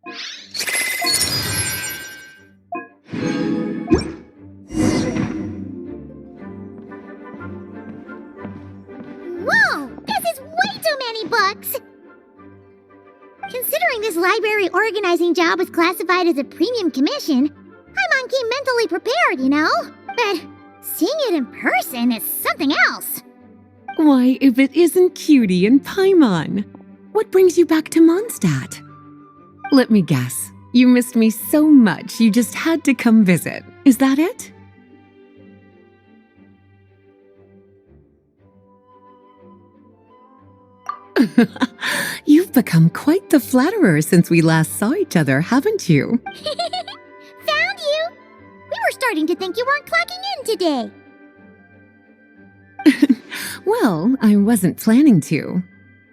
Whoa! This is way too many books! Considering this library organizing job was classified as a premium commission, Paimon came mentally prepared, you know? But seeing it in person is something else. Why, if it isn't Cutie and Paimon? What brings you back to Mondstadt? Let me guess. You missed me so much you just had to come visit. Is that it? You've become quite the flatterer since we last saw each other, haven't you? Found you! We were starting to think you weren't clocking in today. Well, I wasn't planning to.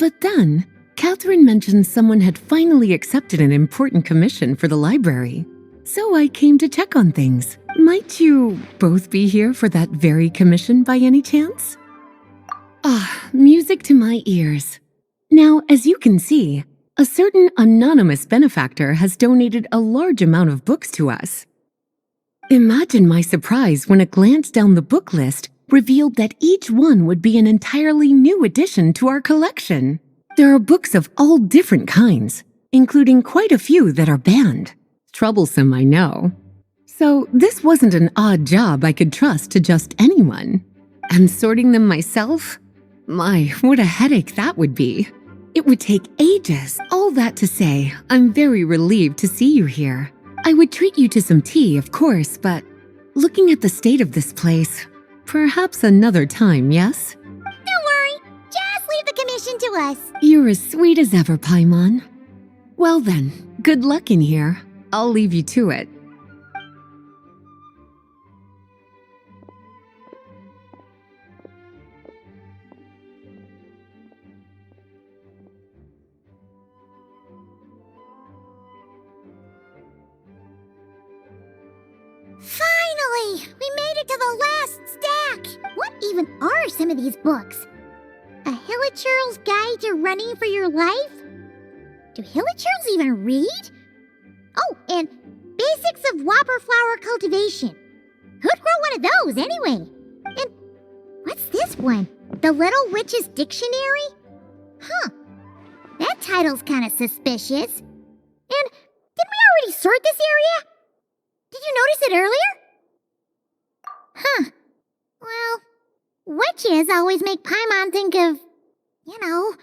But then, Catherine mentioned someone had finally accepted an important commission for the library. So I came to check on things. Might you both be here for that very commission by any chance? Ah, music to my ears. Now, as you can see, a certain anonymous benefactor has donated a large amount of books to us. Imagine my surprise when a glance down the book list revealed that each one would be an entirely new addition to our collection. There are books of all different kinds, including quite a few that are banned. Troublesome, I know. So this wasn't an odd job I could trust to just anyone. And sorting them myself? My, what a headache that would be. It would take ages. All that to say, I'm very relieved to see you here. I would treat you to some tea, of course, but looking at the state of this place, perhaps another time, yes? Don't worry, just leave the commission to us. You're as sweet as ever, Paimon. Well then, good luck in here. I'll leave you to it. Finally! We made it to the last stack! What even are some of these books? A Hilichurl's Guide to Running for Your Life? Do Hilichurls even read? Oh, and Basics of Whopper Flower Cultivation. Who'd grow one of those, anyway? And what's this one? The Little Witch's Dictionary? Huh. That title's kind of suspicious. And did we already sort this area? Did you notice it earlier? Huh. Well, witches always make Paimon think of, you know...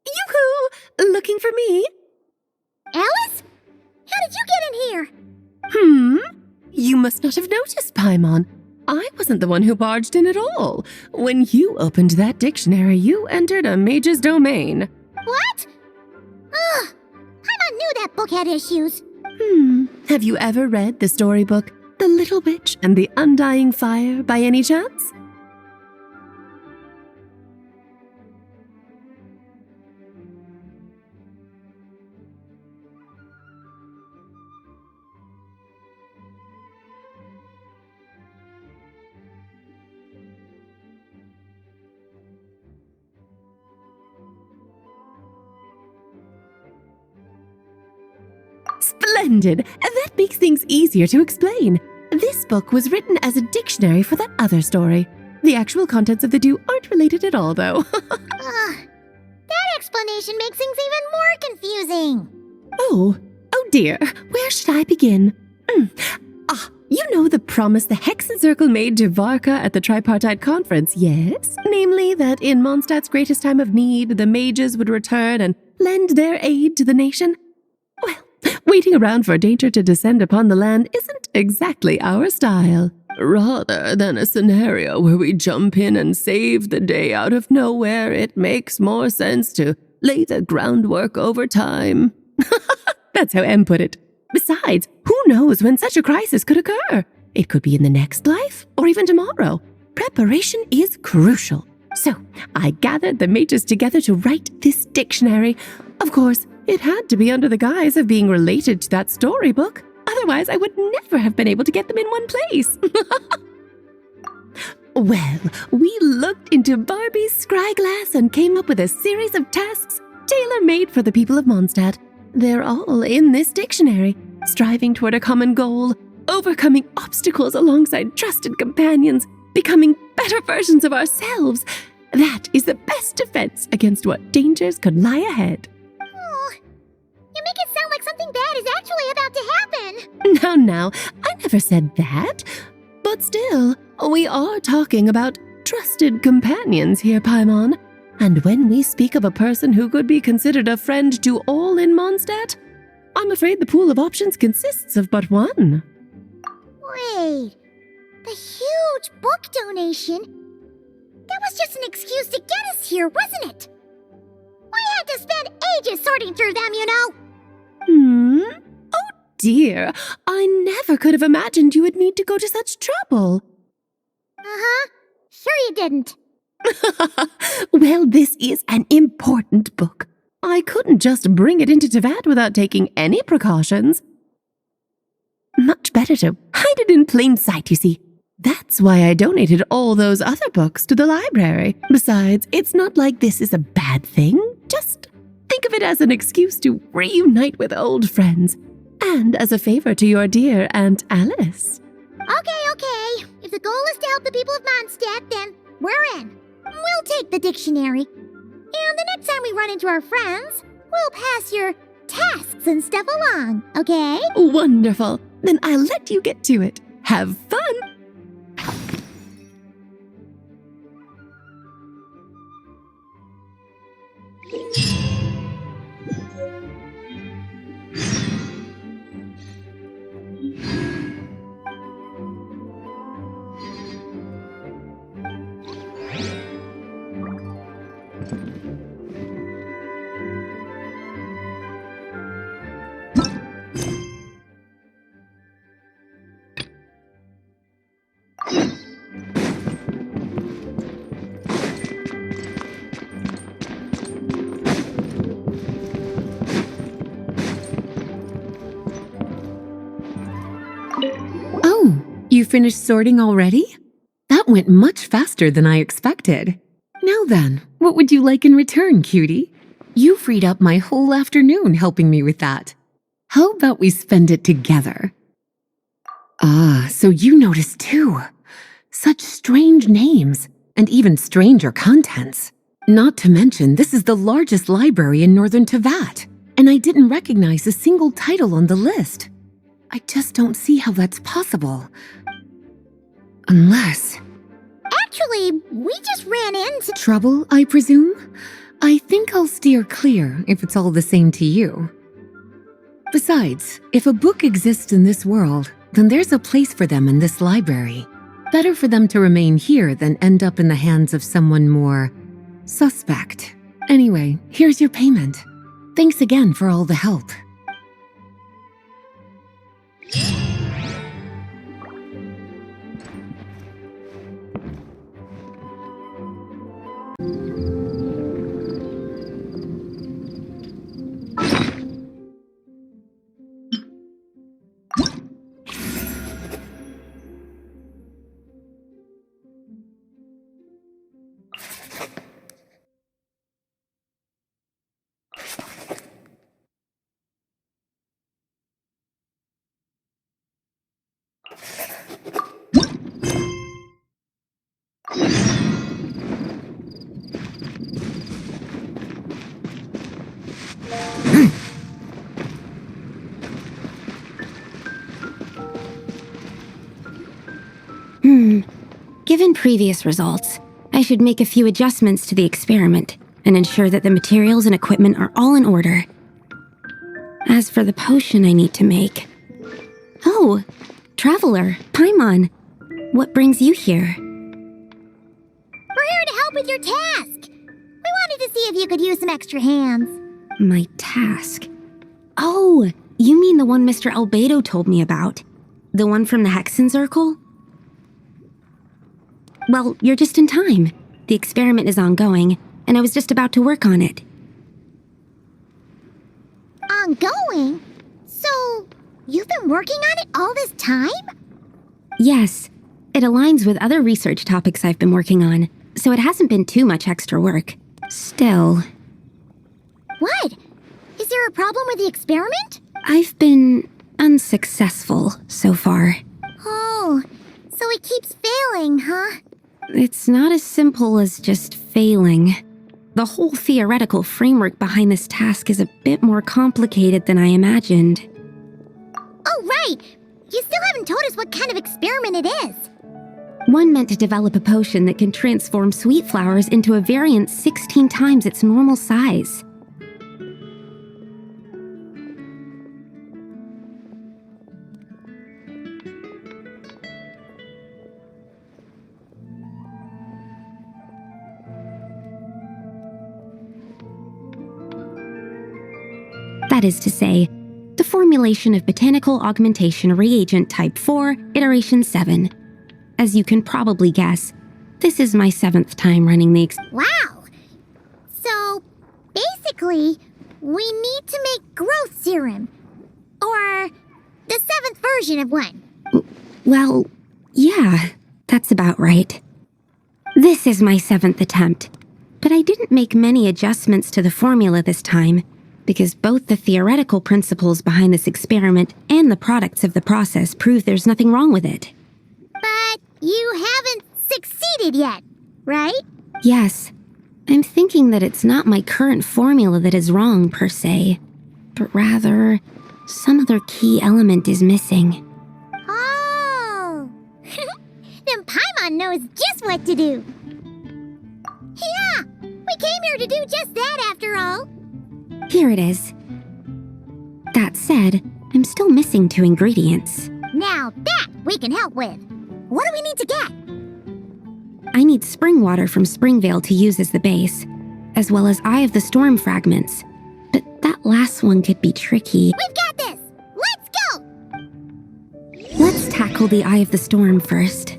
Yoo-hoo! Looking for me? Alice? How did you get in here? You must not have noticed, Paimon. I wasn't the one who barged in at all. When you opened that dictionary, you entered a mage's domain. What? Ugh. Paimon knew that book had issues. Have you ever read the storybook, The Little Witch and the Undying Fire, by any chance? Splendid! That makes things easier to explain. This book was written as a dictionary for that other story. The actual contents of the two aren't related at all, though. That explanation makes things even more confusing. Oh dear. Where should I begin? You know the promise the Hexen Circle made to Varka at the Tripartite Conference, yes? Namely, that in Mondstadt's greatest time of need, the mages would return and lend their aid to the nation? Well, waiting around for danger to descend upon the land isn't exactly our style. Rather than a scenario where we jump in and save the day out of nowhere, it makes more sense to lay the groundwork over time. That's how M put it. Besides, who knows when such a crisis could occur? It could be in the next life, or even tomorrow. Preparation is crucial. So, I gathered the mages together to write this dictionary. Of course, it had to be under the guise of being related to that storybook. Otherwise, I would never have been able to get them in one place. Well, we looked into Barbie's scryglass and came up with a series of tasks tailor-made for the people of Mondstadt. They're all in this dictionary, striving toward a common goal, overcoming obstacles alongside trusted companions, becoming better versions of ourselves. That is the best defense against what dangers could lie ahead. Oh, you make it sound like something bad is actually about to happen. Now, I never said that. But still, we are talking about trusted companions here, Paimon. And when we speak of a person who could be considered a friend to all in Mondstadt, I'm afraid the pool of options consists of but one. Wait, the huge book donation? That was just an excuse to get us here, wasn't it? We had to spend ages sorting through them, you know. Oh dear, I never could have imagined you would need to go to such trouble. Uh-huh. Sure you didn't. Well, this is an important book. I couldn't just bring it into Teyvat without taking any precautions. Much better to hide it in plain sight, you see. That's why I donated all those other books to the library. Besides, it's not like this is a bad thing. Just think of it as an excuse to reunite with old friends. And as a favor to your dear Aunt Alice. Okay. If the goal is to help the people of Mondstadt, then we're in. We'll take the dictionary. And the next time we run into our friends, we'll pass your tasks and stuff along, okay? Wonderful. Then I'll let you get to it. Have fun! Oh, you finished sorting already? That went much faster than I expected. Now then, what would you like in return, cutie? You freed up my whole afternoon helping me with that. How about we spend it together? Ah, so you noticed too. Such strange names, and even stranger contents. Not to mention, this is the largest library in Northern Teyvat, and I didn't recognize a single title on the list. I just don't see how that's possible. Unless... Actually, we just ran into... Trouble, I presume? I think I'll steer clear if it's all the same to you. Besides, if a book exists in this world, then there's a place for them in this library. Better for them to remain here than end up in the hands of someone more suspect. Anyway, here's your payment. Thanks again for all the help. Given previous results, I should make a few adjustments to the experiment and ensure that the materials and equipment are all in order. As for the potion I need to make... Oh, Traveler, Paimon, what brings you here? We're here to help with your task. We wanted to see if you could use some extra hands. My task? Oh, you mean the one Mr. Albedo told me about? The one from the Hexerei? Well, you're just in time. The experiment is ongoing, and I was just about to work on it. Ongoing? So, you've been working on it all this time? Yes. It aligns with other research topics I've been working on, so it hasn't been too much extra work. Still, What? Is there a problem with the experiment? I've been unsuccessful so far. Oh, so it keeps failing, huh? It's not as simple as just failing. The whole theoretical framework behind this task is a bit more complicated than I imagined. Oh, right! You still haven't told us what kind of experiment it is. One meant to develop a potion that can transform sweet flowers into a variant 16 times its normal size. That is to say, the formulation of botanical augmentation reagent type 4, iteration 7. As you can probably guess, this is my 7th time running the Wow! So, basically, we need to make growth serum. Or the 7th version of one. Well, yeah, that's about right. This is my 7th attempt, but I didn't make many adjustments to the formula this time, because both the theoretical principles behind this experiment and the products of the process prove there's nothing wrong with it. But you haven't succeeded yet, right? Yes, I'm thinking that it's not my current formula that is wrong per se, but rather some other key element is missing. Oh! Then Paimon knows just what to do. Yeah! We came here to do just that after all. Here it is. That said, I'm still missing 2 ingredients. Now that we can help with. What do we need to get? I need spring water from Springvale to use as the base, as well as Eye of the Storm fragments. But that last one could be tricky. We've got this! Let's go! Let's tackle the Eye of the Storm first.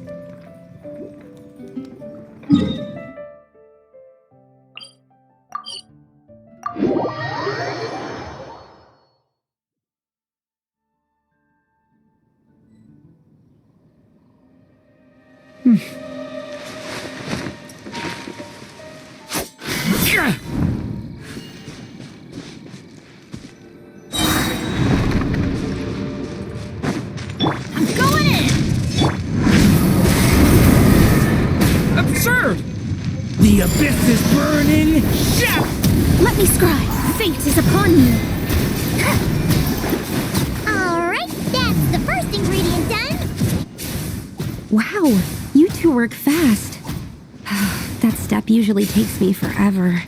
Absurd! The abyss is burning! Chef! Let me scribe. Fate is upon you. Alright, that's the first ingredient done. Wow, you 2 work fast. That step usually takes me forever.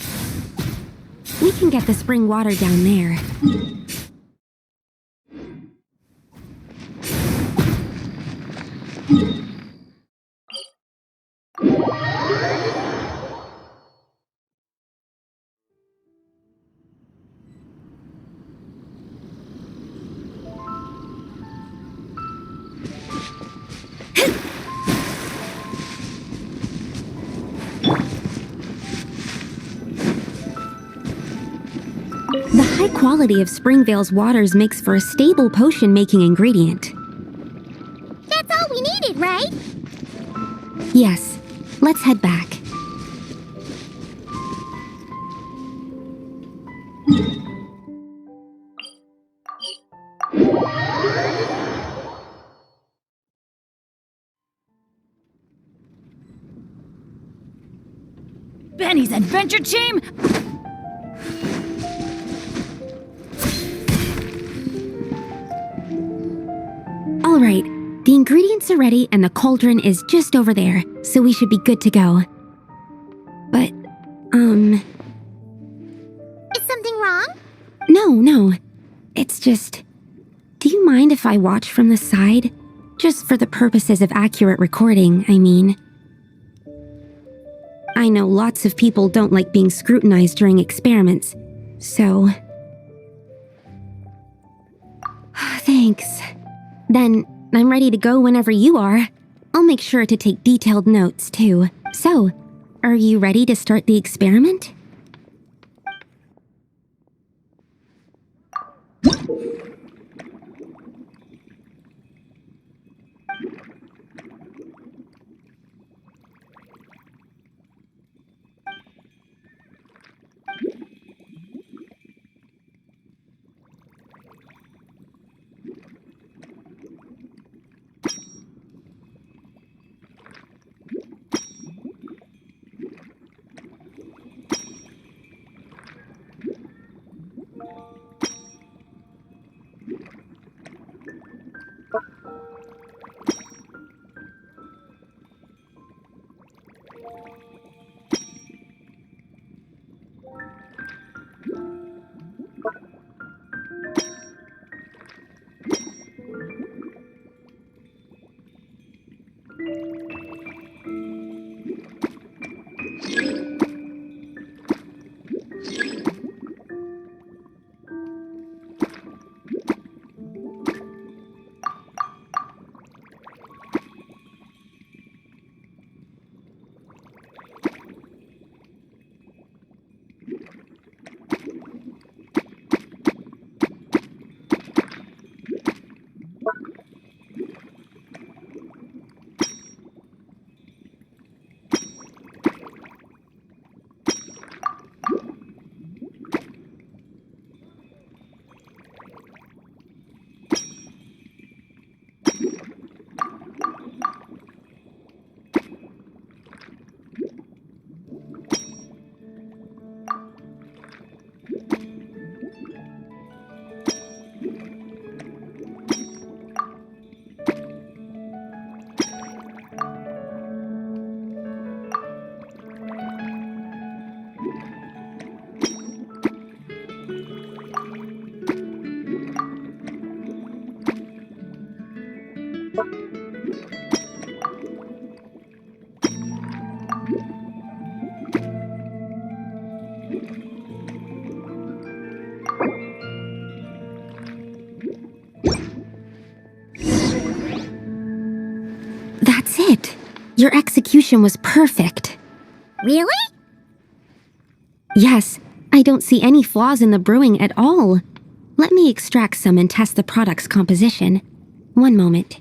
We can get the spring water down there. The high quality of Springvale's waters makes for a stable potion-making ingredient. That's all we needed, right? Yes, let's head back. Benny's adventure team? All right, the ingredients are ready and the cauldron is just over there, so we should be good to go. But, Is something wrong? no. It's just... Do you mind if I watch from the side? Just for the purposes of accurate recording, I mean. I know lots of people don't like being scrutinized during experiments, so... Thanks. Then, I'm ready to go whenever you are. I'll make sure to take detailed notes, too. So, are you ready to start the experiment? Your execution was perfect. Really? Yes, I don't see any flaws in the brewing at all. Let me extract some and test the product's composition. One moment.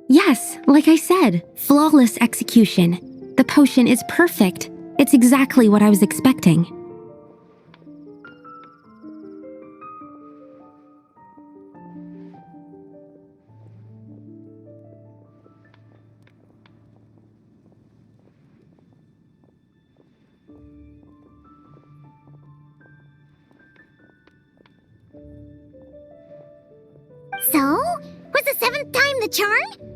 Yes, like I said, flawless execution. The potion is perfect. It's exactly what I was expecting. So? Was the 7th time the charm?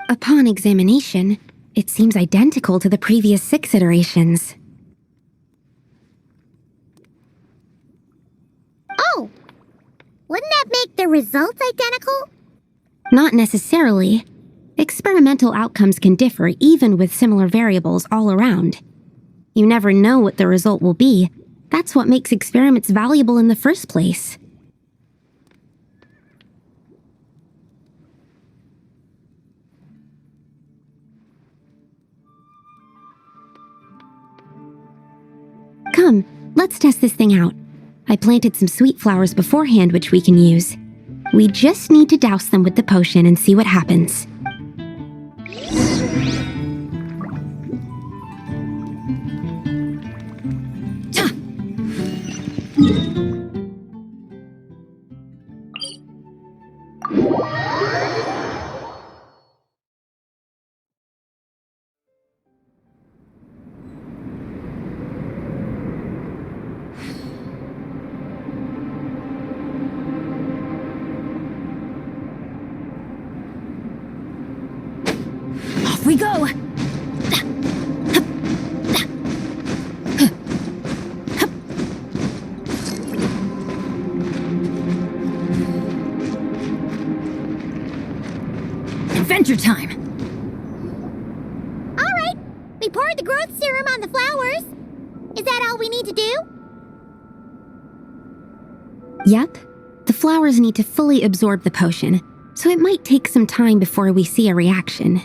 Upon examination, it seems identical to the previous 6 iterations. Oh! Wouldn't that make the results identical? Not necessarily. Experimental outcomes can differ even with similar variables all around. You never know what the result will be. That's what makes experiments valuable in the first place. Come, let's test this thing out. I planted some sweet flowers beforehand which we can use. We just need to douse them with the potion and see what happens. Off we go! Adventure time! Alright, we poured the growth serum on the flowers. Is that all we need to do? Yep. The flowers need to fully absorb the potion, so it might take some time before we see a reaction.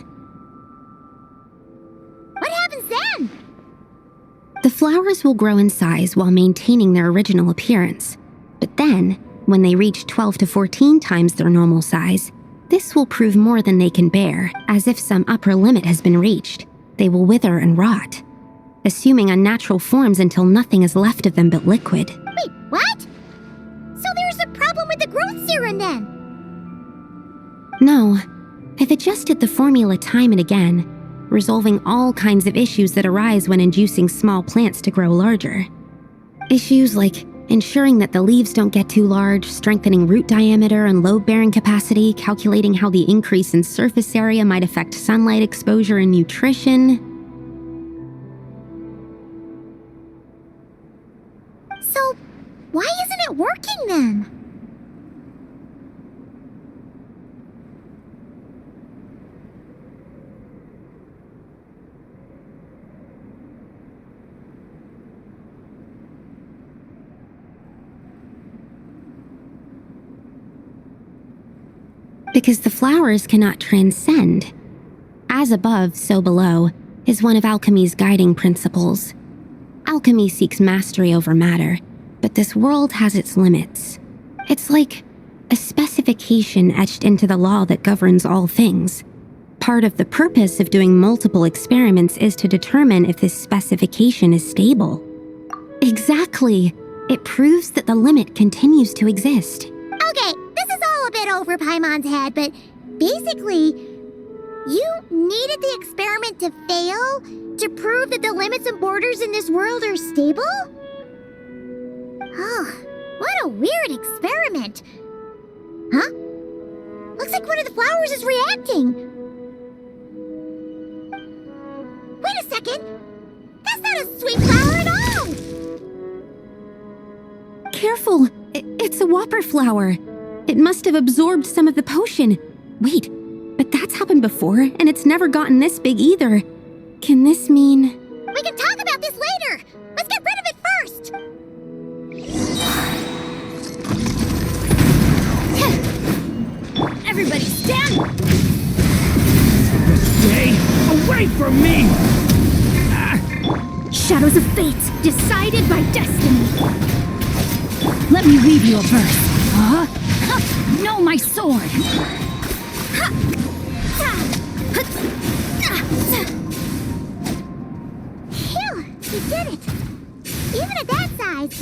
What happens then? The flowers will grow in size while maintaining their original appearance. But then, when they reach 12 to 14 times their normal size, this will prove more than they can bear, as if some upper limit has been reached. They will wither and rot, assuming unnatural forms until nothing is left of them but liquid. Wait, what? So there's a problem with the growth serum then? No, I've adjusted the formula time and again, resolving all kinds of issues that arise when inducing small plants to grow larger. Issues like ensuring that the leaves don't get too large, strengthening root diameter and load-bearing capacity, calculating how the increase in surface area might affect sunlight exposure and nutrition. So, why isn't it working then? Because the flowers cannot transcend. As above, so below, is one of alchemy's guiding principles. Alchemy seeks mastery over matter, but this world has its limits. It's like a specification etched into the law that governs all things. Part of the purpose of doing multiple experiments is to determine if this specification is stable. Exactly. It proves that the limit continues to exist. Okay, this is all a bit over Paimon's head, but basically, you needed the experiment to fail To prove that the limits and borders in this world are stable? Oh, what a weird experiment. Huh? Looks like one of the flowers is reacting. Wait a second. That's not a sweet flower at all. Careful! It's a whopper flower. It must have absorbed some of the potion. Wait, but that's happened before, and it's never gotten this big either. Can this mean... We can talk about this later. Let's get rid of it first. Everybody stand! Stay away from me! Shadows of fate, decided by destiny. Let me read you a verse. Know my sword. Phew, we did it. Even at that size,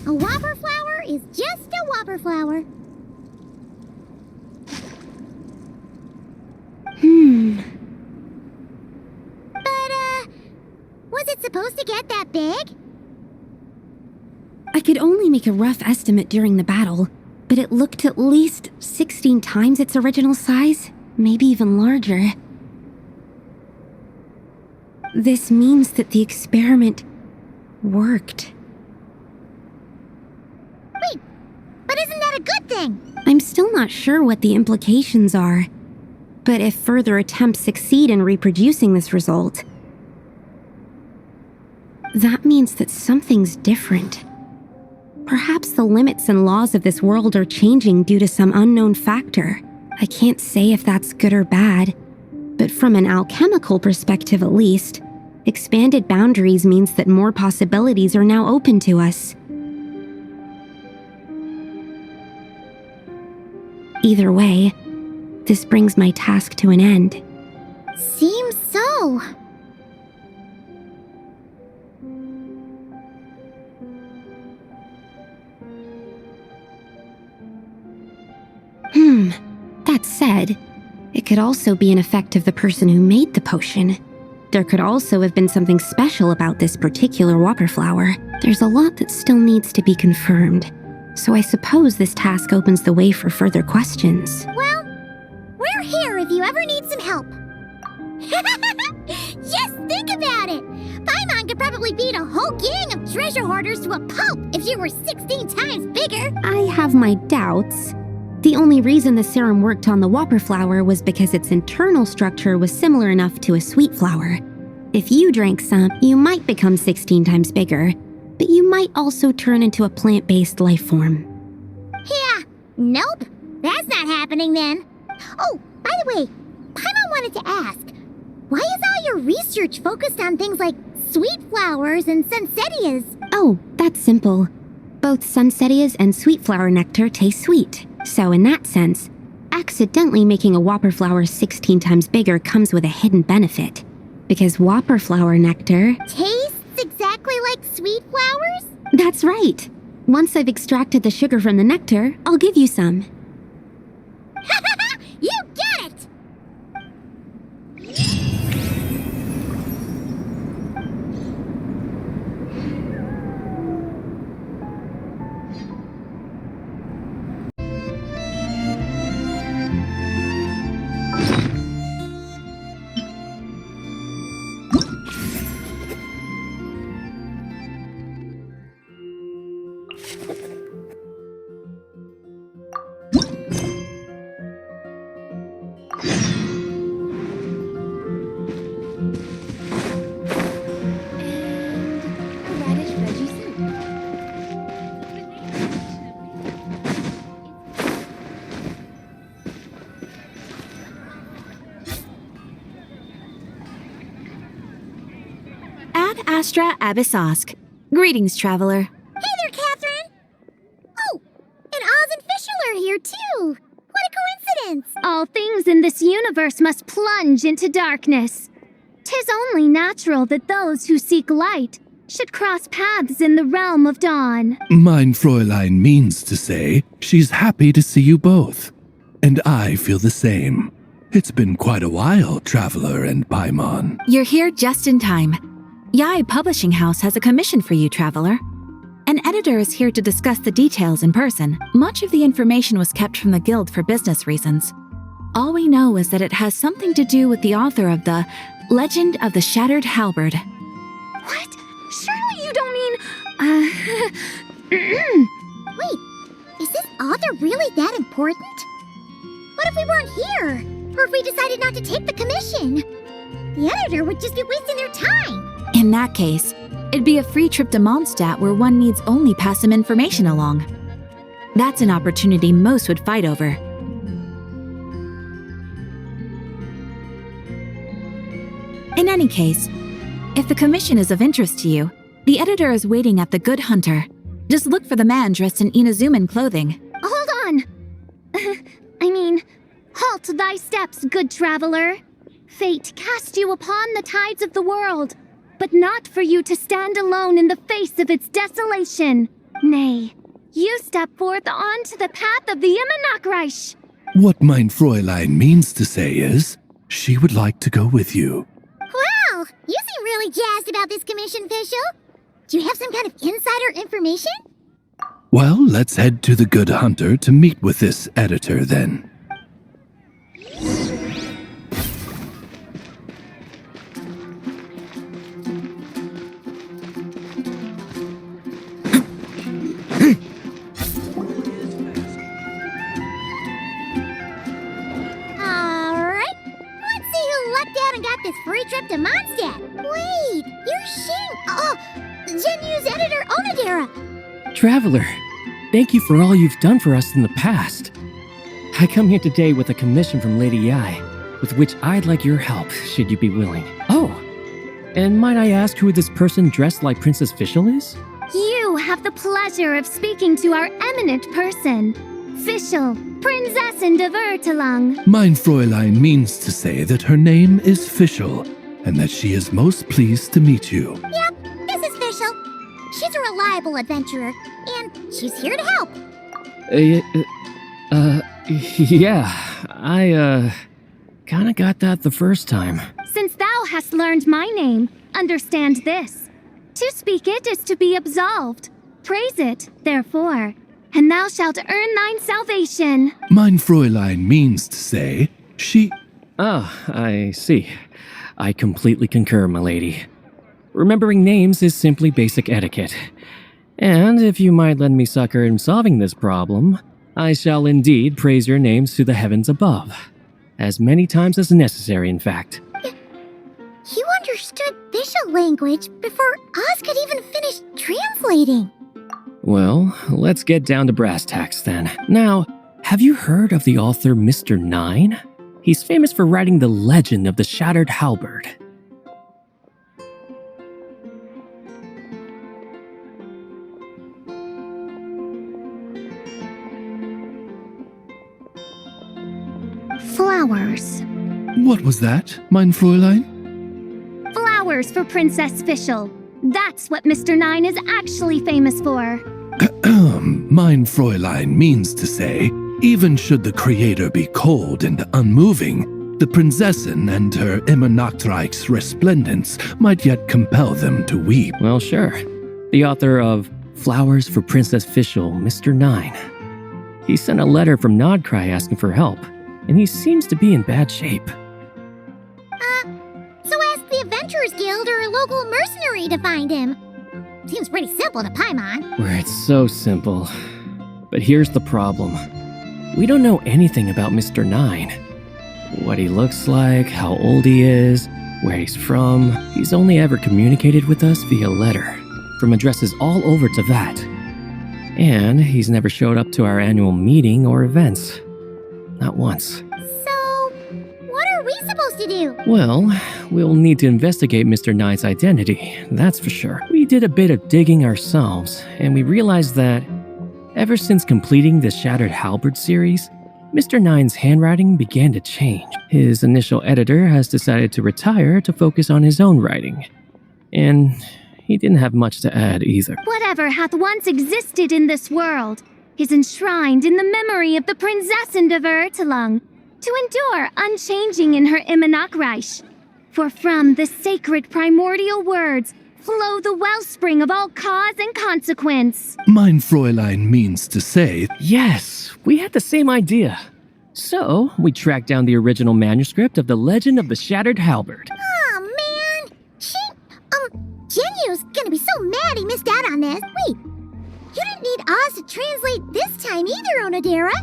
a whopper flower is just a whopper flower. But, was it supposed to get that big? I could only make a rough estimate during the battle, but it looked at least 16 times its original size, maybe even larger. This means that the experiment worked. Wait, but isn't that a good thing? I'm still not sure what the implications are, but if further attempts succeed in reproducing this result, that means that something's different. Perhaps the limits and laws of this world are changing due to some unknown factor. I can't say if that's good or bad, but from an alchemical perspective at least, expanded boundaries means that more possibilities are now open to us. Either way, this brings my task to an end. Seems so. That said, it could also be an effect of the person who made the potion. There could also have been something special about this particular whopper flower. There's a lot that still needs to be confirmed, so I suppose this task opens the way for further questions. Well, we're here if you ever need some help. Just think about it. Paimon could probably beat a whole gang of treasure hoarders to a pulp if you were 16 times bigger. I have my doubts. The only reason the serum worked on the whopper flower was because its internal structure was similar enough to a sweet flower. If you drank some, you might become 16 times bigger, but you might also turn into a plant-based life form. Yeah, nope. That's not happening then. Oh, by the way, Paimon wanted to ask, why is all your research focused on things like sweet flowers and sunsettias? Oh, that's simple. Both sunsettias and sweet flower nectar taste sweet. So in that sense, accidentally making a whopper flower 16 times bigger comes with a hidden benefit. Because whopper flower nectar... Tastes exactly like sweet flowers? That's right. Once I've extracted the sugar from the nectar, I'll give you some. You get it! Ad Astra Abyssosk. Greetings, traveler. Hey there, Catherine! Oh, and Oz and Fischler are here too! What a coincidence! All things in this universe must plunge into darkness. 'Tis only natural that those who seek light should cross paths in the realm of dawn. Mein Fräulein means to say she's happy to see you both. And I feel the same. It's been quite a while, Traveler and Paimon. You're here just in time. Yai Publishing House has a commission for you, traveler. An editor is here to discuss the details in person. Much of the information was kept from the guild for business reasons. All we know is that it has something to do with the author of the Legend of the Shattered Halberd. What? Surely you don't mean... Wait, is this author really that important? What if we weren't here? Or if we decided not to take the commission? The editor would just be wasting their time. In that case, it'd be a free trip to Mondstadt where one needs only pass some information along. That's an opportunity most would fight over. In any case, if the commission is of interest to you, the editor is waiting at the Good Hunter. Just look for the man dressed in Inazuman clothing. Hold on! Halt thy steps, good traveler. Fate cast you upon the tides of the world, but not for you to stand alone in the face of its desolation. Nay, you step forth onto the path of the Immernachtreich. What mein Fräulein means to say is, she would like to go with you. Wow, you seem really jazzed about this commission, Fischl. Do you have some kind of insider information? Well, let's head to the Good Hunter to meet with this editor then. Free trip to Mondstadt. Wait, you're Genu's editor, Onodera. Traveler, thank you for all you've done for us in the past. I come here today with a commission from Lady Yai, with which I'd like your help, should you be willing. Oh, and might I ask who this person dressed like Princess Fischl is? You have the pleasure of speaking to our eminent person, Fischl, Prinzessin de Vertelang. Mein Fräulein means to say that her name is Fischl, and that she is most pleased to meet you. Yep, this is Fischl. She's a reliable adventurer, and she's here to help. Yeah, I, kinda got that the first time. Since thou hast learned my name, understand this. To speak it is to be absolved. Praise it, therefore, and thou shalt earn thine salvation. Mein Fräulein means to say, she... Ah, I see. I completely concur, my lady. Remembering names is simply basic etiquette. And if you might lend me succor in solving this problem, I shall indeed praise your names to the heavens above. As many times as necessary, in fact. You understood Fischl language before Oz could even finish translating. Well, let's get down to brass tacks then. Now, have you heard of the author Mr. Nine? He's famous for writing the Legend of the Shattered Halberd. Flowers. What was that, mein Fräulein? Flowers for Princess Fischl. That's what Mr. Nine is actually famous for. Mein Fräulein means to say, even should the creator be cold and unmoving, the Prinzessin and her Immernachtreich's resplendence might yet compel them to weep. Well, sure. The author of Flowers for Princess Fischl, Mr. Nine. He sent a letter from Nodcry asking for help, and he seems to be in bad shape. So ask the Adventurers Guild or a local mercenary to find him. Seems pretty simple to Paimon. Where it's so simple. But here's the problem. We don't know anything about Mr. Nine. What he looks like, how old he is, where he's from. He's only ever communicated with us via letter, from addresses all over Teyvat. And he's never showed up to our annual meeting or events. Not once. So, what are we supposed to do? Well, we'll need to investigate Mr. Nine's identity, that's for sure. We did a bit of digging ourselves, and we realized that ever since completing the Shattered Halberd series, Mr. Nine's handwriting began to change. His initial editor has decided to retire to focus on his own writing. And he didn't have much to add either. Whatever hath once existed in this world is enshrined in the memory of the Prinzessin de Vertelang, to endure unchanging in her Immernachtreich. For from the sacred primordial words flow the wellspring of all cause and consequence. Mein Fräulein means to say, Yes, we had the same idea. So, we tracked down the original manuscript of The Legend of the Shattered Halberd. Oh, man. Genyu's gonna be so mad he missed out on this. Wait, you didn't need Oz to translate this time either, Onodera.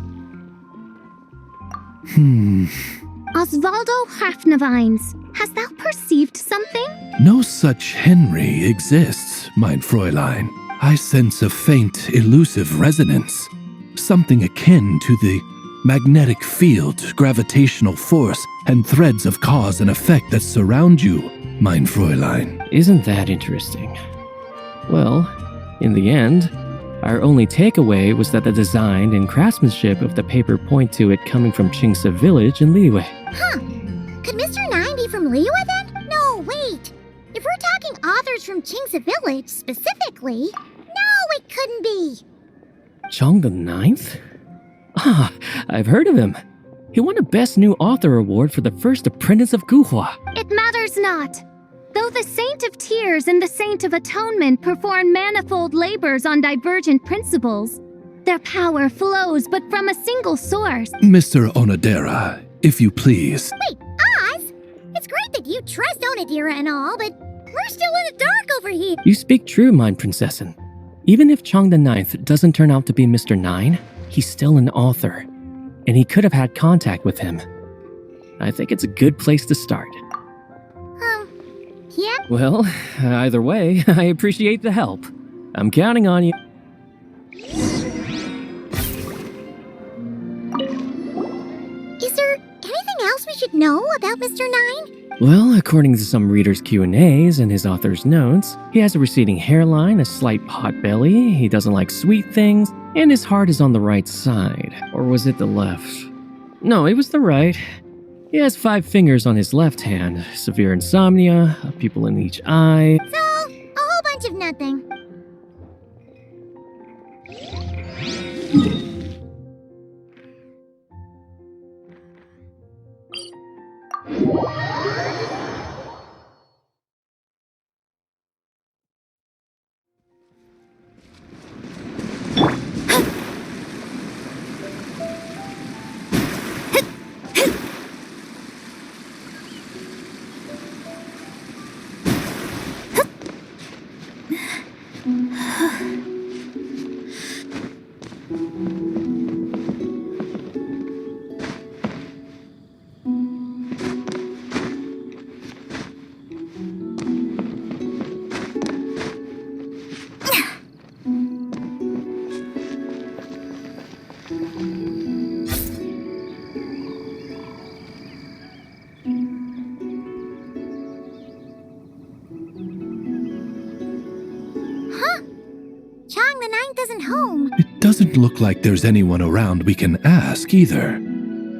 Osvaldo Hafnavines, hast thou perceived something? no such Henry exists, mein Fräulein. I sense a faint, elusive resonance. Something akin to the magnetic field, gravitational force, and threads of cause and effect that surround you, mein Fräulein. Isn't that interesting? Well, in the end, our only takeaway was that the design and craftsmanship of the paper point to it coming from Chingsa village in Liyue. Huh. Could Mr. 9 be from Liyue then? No, wait. If we're talking authors from Chingsa village specifically, no, it couldn't be. Chong the Ninth? Ah, I've heard of him. He won a Best New Author award for the first apprentice of Guhua. It matters not. Though the Saint of Tears and the Saint of Atonement perform manifold labors on divergent principles, their power flows but from a single source. Mr. Onodera, if you please. Wait, Oz? It's great that you trust Onodera and all, but we're still in the dark over here. You speak true, mein Prinzessin. Even if Chong the Ninth doesn't turn out to be Mr. 9, he's still an author, and he could have had contact with him. I think it's a good place to start. Yeah? Well, either way, I appreciate the help. I'm counting on you. Is there anything else we should know about Mr. 9? Well, according to some readers' Q&As and his author's notes, he has a receding hairline, a slight pot belly, he doesn't like sweet things, and his heart is on the right side. Or was it the left? No, it was the right. He has 5 fingers on his left hand, severe insomnia, a pupil in each eye. So, a whole bunch of nothing. Chong the Ninth isn't home. It doesn't look like there's anyone around we can ask either.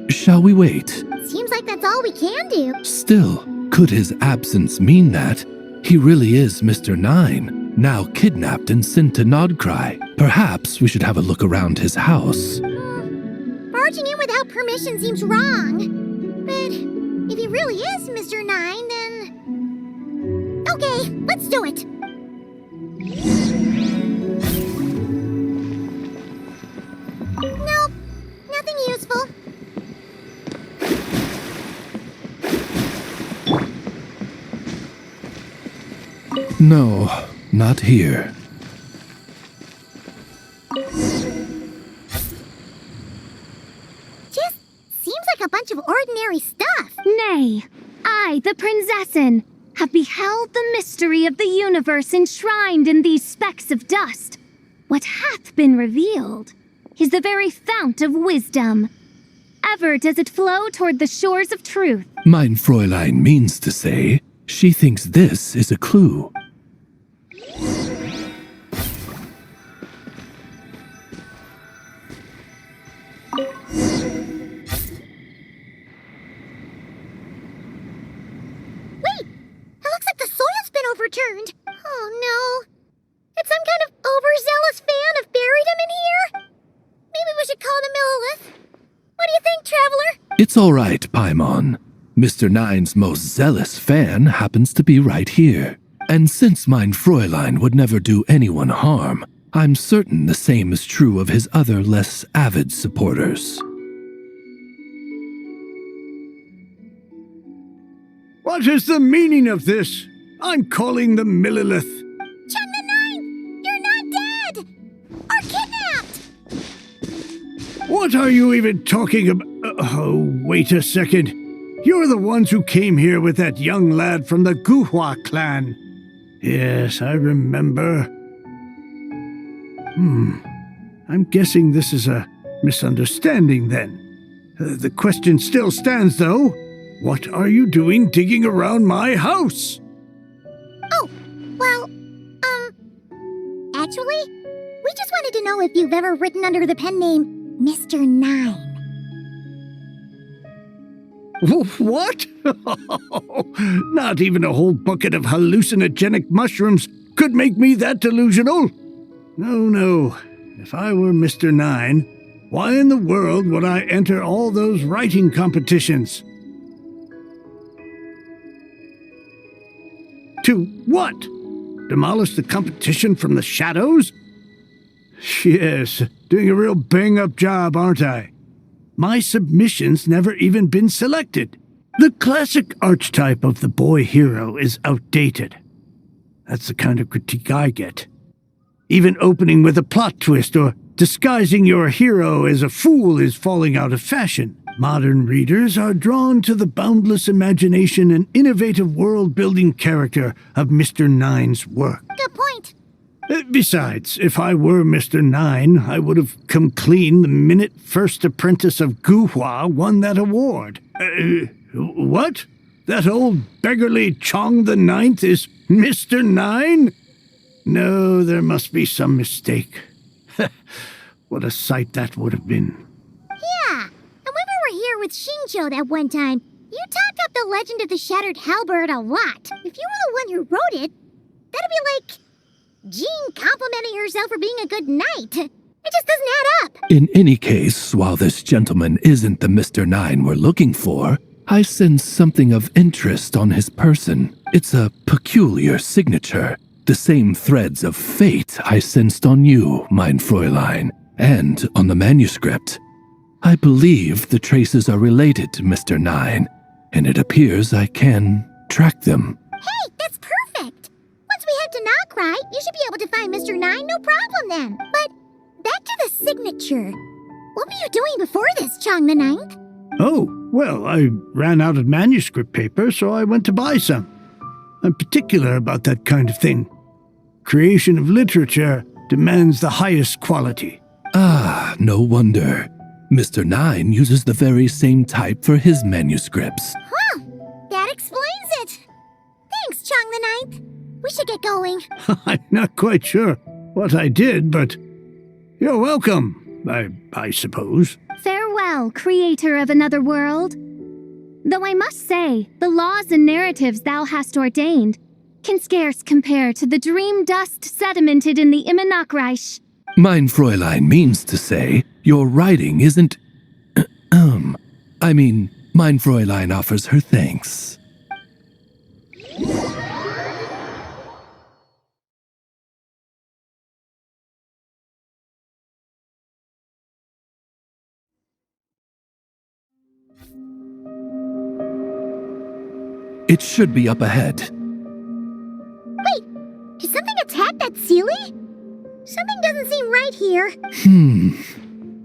Shall we wait? Seems like that's all we can do. Still, could his absence mean that he really is Mr. 9, now kidnapped and sent to Nodcry? Perhaps we should have a look around his house. Barging in without permission seems wrong. But if he really is Mr. 9, then... Okay, let's do it. Nope, nothing useful. No, not here. Just seems like a bunch of ordinary stuff. Nay, I, the Prinzessin, have beheld the mystery of the universe enshrined in these specks of dust. What hath been revealed is the very fount of wisdom. Ever does it flow toward the shores of truth. Mein Fräulein means to say she thinks this is a clue. Wait, it looks like the soil's been overturned. Oh no. Did some kind of overzealous fan have buried him in here? Maybe we should call the Millilith. What do you think, Traveler? It's all right, Paimon. Mr. Nine's most zealous fan happens to be right here. And since mein Fräulein would never do anyone harm, I'm certain the same is true of his other less avid supporters. What is the meaning of this? I'm calling the Millilith. Chung the Nine, you're not dead! Or kidnapped! What are you even talking about? Oh, wait a second. You're the ones who came here with that young lad from the Guhua clan. Yes, I remember. I'm guessing this is a misunderstanding then. The question still stands, though. What are you doing digging around my house? Oh, well, actually, we just wanted to know if you've ever written under the pen name Mr. Nine. What? Not even a whole bucket of hallucinogenic mushrooms could make me that delusional. No. If I were Mr. Nine, why in the world would I enter all those writing competitions? To what? Demolish the competition from the shadows? Yes, doing a real bang-up job, aren't I? My submission's never even been selected. The classic archetype of the boy hero is outdated. That's the kind of critique I get. Even opening with a plot twist or disguising your hero as a fool is falling out of fashion. Modern readers are drawn to the boundless imagination and innovative world-building character of Mr. Nine's work. Good point. Besides, if I were Mr. Nine, I would have come clean the minute First Apprentice of Guhua won that award. What? That old beggarly Chong the Ninth is Mr. Nine? No, there must be some mistake. What a sight that would have been. Yeah, and when we were here with Shinjo that one time, you talked up the legend of the Shattered Halberd a lot. If you were the one who wrote it, that'd be like Jean complimenting herself for being a good knight. It just doesn't add up. In any case, while this gentleman isn't the Mr. Nine we're looking for, I sense something of interest on his person. It's a peculiar signature. The same threads of fate I sensed on you, mein Fräulein, and on the manuscript. I believe the traces are related to Mr. Nine, and it appears I can track them. Hey, that's perfect. Once we head to Nokrai, you should be able to find Mr. Nine, no problem then. But back to the signature. What were you doing before this, Chong the Ninth? Oh, well, I ran out of manuscript paper, so I went to buy some. I'm particular about that kind of thing. Creation of literature demands the highest quality. Ah, no wonder. Mr. Nine uses the very same type for his manuscripts. Huh, that explains it. Thanks, Chong the Ninth. We should get going. I'm not quite sure what I did, but you're welcome, I suppose. Farewell, creator of another world. Though I must say, the laws and narratives thou hast ordained can scarce compare to the dream dust sedimented in the Immenachreich. Mein Fräulein means to say, your writing isn't... mein Fräulein offers her thanks. It should be up ahead. Wait, did something attack that Sealy? Something doesn't seem right here.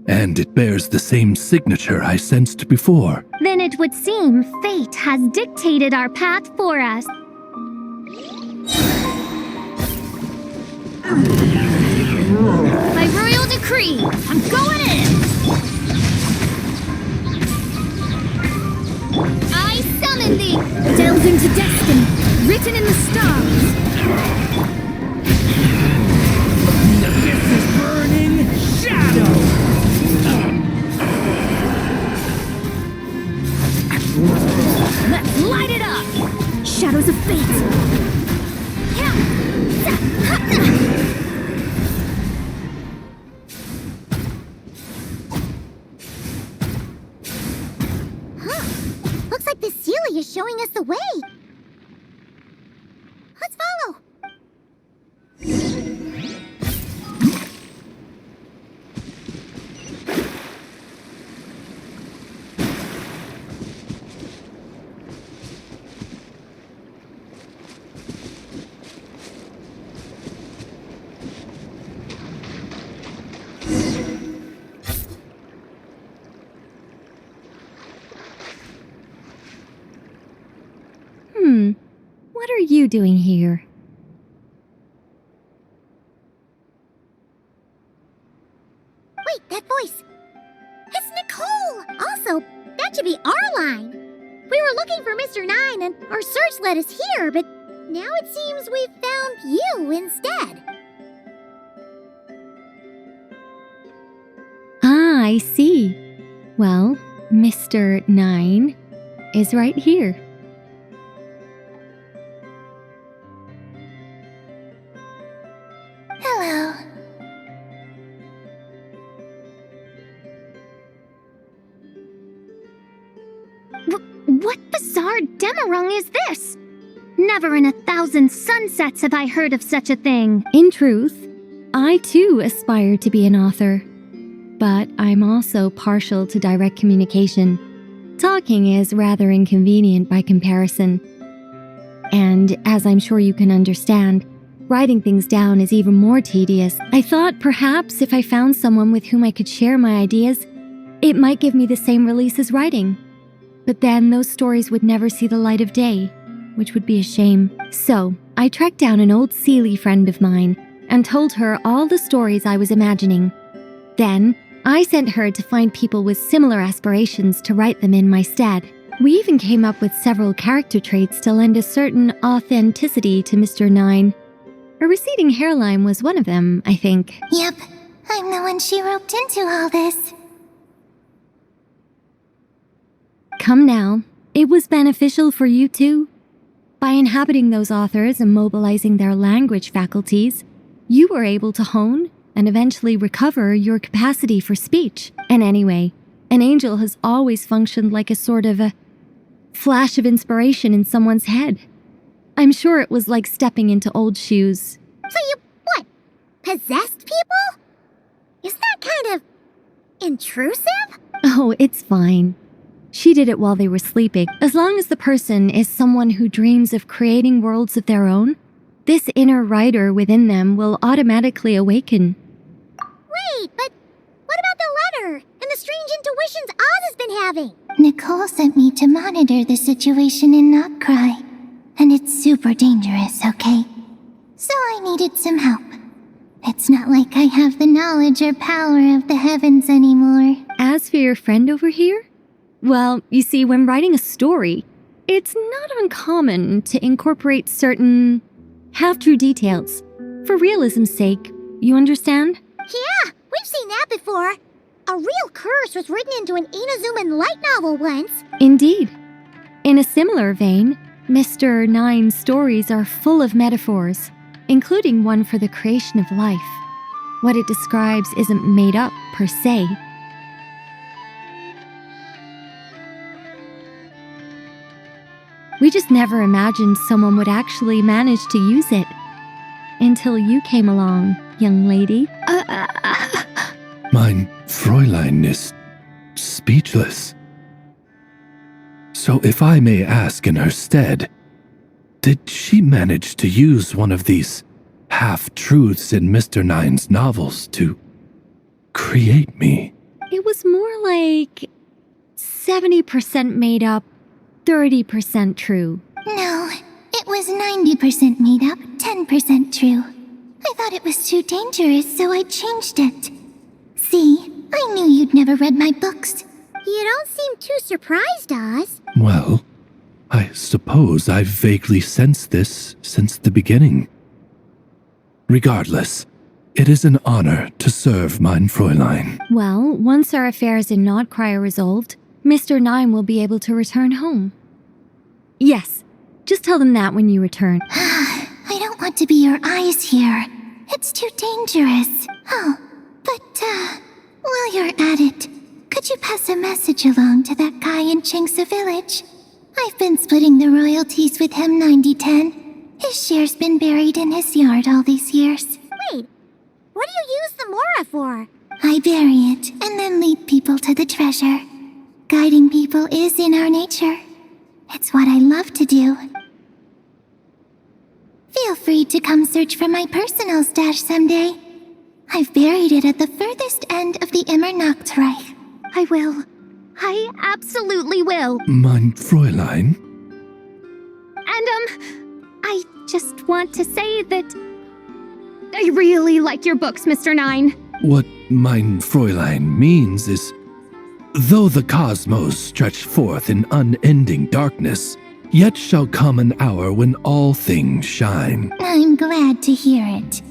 And it bears the same signature I sensed before. Then it would seem fate has dictated our path for us. By royal decree, I'm going in! I summon thee! Delve into destiny, written in the stars. This is burning shadow! Let's light it up! Shadows of fate! Looks like the Sealy is showing us the way. Let's follow. What are you doing here? Wait, that voice. It's Nicole! Also, that should be our line. We were looking for Mr. 9 and our search led us here, but now it seems we've found you instead. Ah, I see. Well, Mr. 9 is right here. Hello. What bizarre demarung is this? Never in 1,000 sunsets have I heard of such a thing. In truth, I too aspire to be an author. But I'm also partial to direct communication. Talking is rather inconvenient by comparison. And as I'm sure you can understand, writing things down is even more tedious. I thought perhaps if I found someone with whom I could share my ideas, it might give me the same release as writing. But then those stories would never see the light of day, which would be a shame. So I tracked down an old Seelie friend of mine and told her all the stories I was imagining. Then I sent her to find people with similar aspirations to write them in my stead. We even came up with several character traits to lend a certain authenticity to Mr. 9. A receding hairline was one of them, I think. Yep, I'm the one she roped into all this. Come now, it was beneficial for you too. By inhabiting those authors and mobilizing their language faculties, you were able to hone and eventually recover your capacity for speech. And anyway, an angel has always functioned like a sort of a flash of inspiration in someone's head. I'm sure it was like stepping into old shoes. So you, what, possessed people? Is that kind of intrusive? Oh, it's fine. She did it while they were sleeping. As long as the person is someone who dreams of creating worlds of their own, this inner writer within them will automatically awaken. Wait, but what about the letter and the strange intuitions Oz has been having? Nicole sent me to monitor the situation in Knockcry, and it's super dangerous, okay? So I needed some help. It's not like I have the knowledge or power of the heavens anymore. As for your friend over here? Well, you see, when writing a story, it's not uncommon to incorporate certain half-true details. For realism's sake, you understand? Yeah, we've seen that before. A real curse was written into an Inazuman light novel once. Indeed. In a similar vein, Mr. 9's stories are full of metaphors, including one for the creation of life. What it describes isn't made up, per se. We just never imagined someone would actually manage to use it. Until you came along, young lady. Mein Fräulein is speechless. So if I may ask in her stead, did she manage to use one of these half-truths in Mr. 9's novels to create me? It was more like 70% made up, 30% true. No, it was 90% made up, 10% true. I thought it was too dangerous, so I changed it. See, I knew you'd never read my books. You don't seem too surprised, Oz. Well, I suppose I've vaguely sensed this since the beginning. Regardless, it is an honor to serve mein Fräulein. Well, once our affairs in Knockcry are resolved, Mr. 9 will be able to return home. Yes, just tell them that when you return. I don't want to be your eyes here. It's too dangerous. Oh, but, while you're at it, could you pass a message along to that guy in Chengsa village? I've been splitting the royalties with him 90-10. His share's been buried in his yard all these years. Wait, what do you use the Mora for? I bury it and then lead people to the treasure. Guiding people is in our nature. It's what I love to do. Feel free to come search for my personal stash someday. I've buried it at the furthest end of the Immernachtreich. I will. I absolutely will. Mein Fräulein? And, I just want to say that I really like your books, Mr. Nine. What mein Fräulein means is, though the cosmos stretch forth in unending darkness, yet shall come an hour when all things shine. I'm glad to hear it.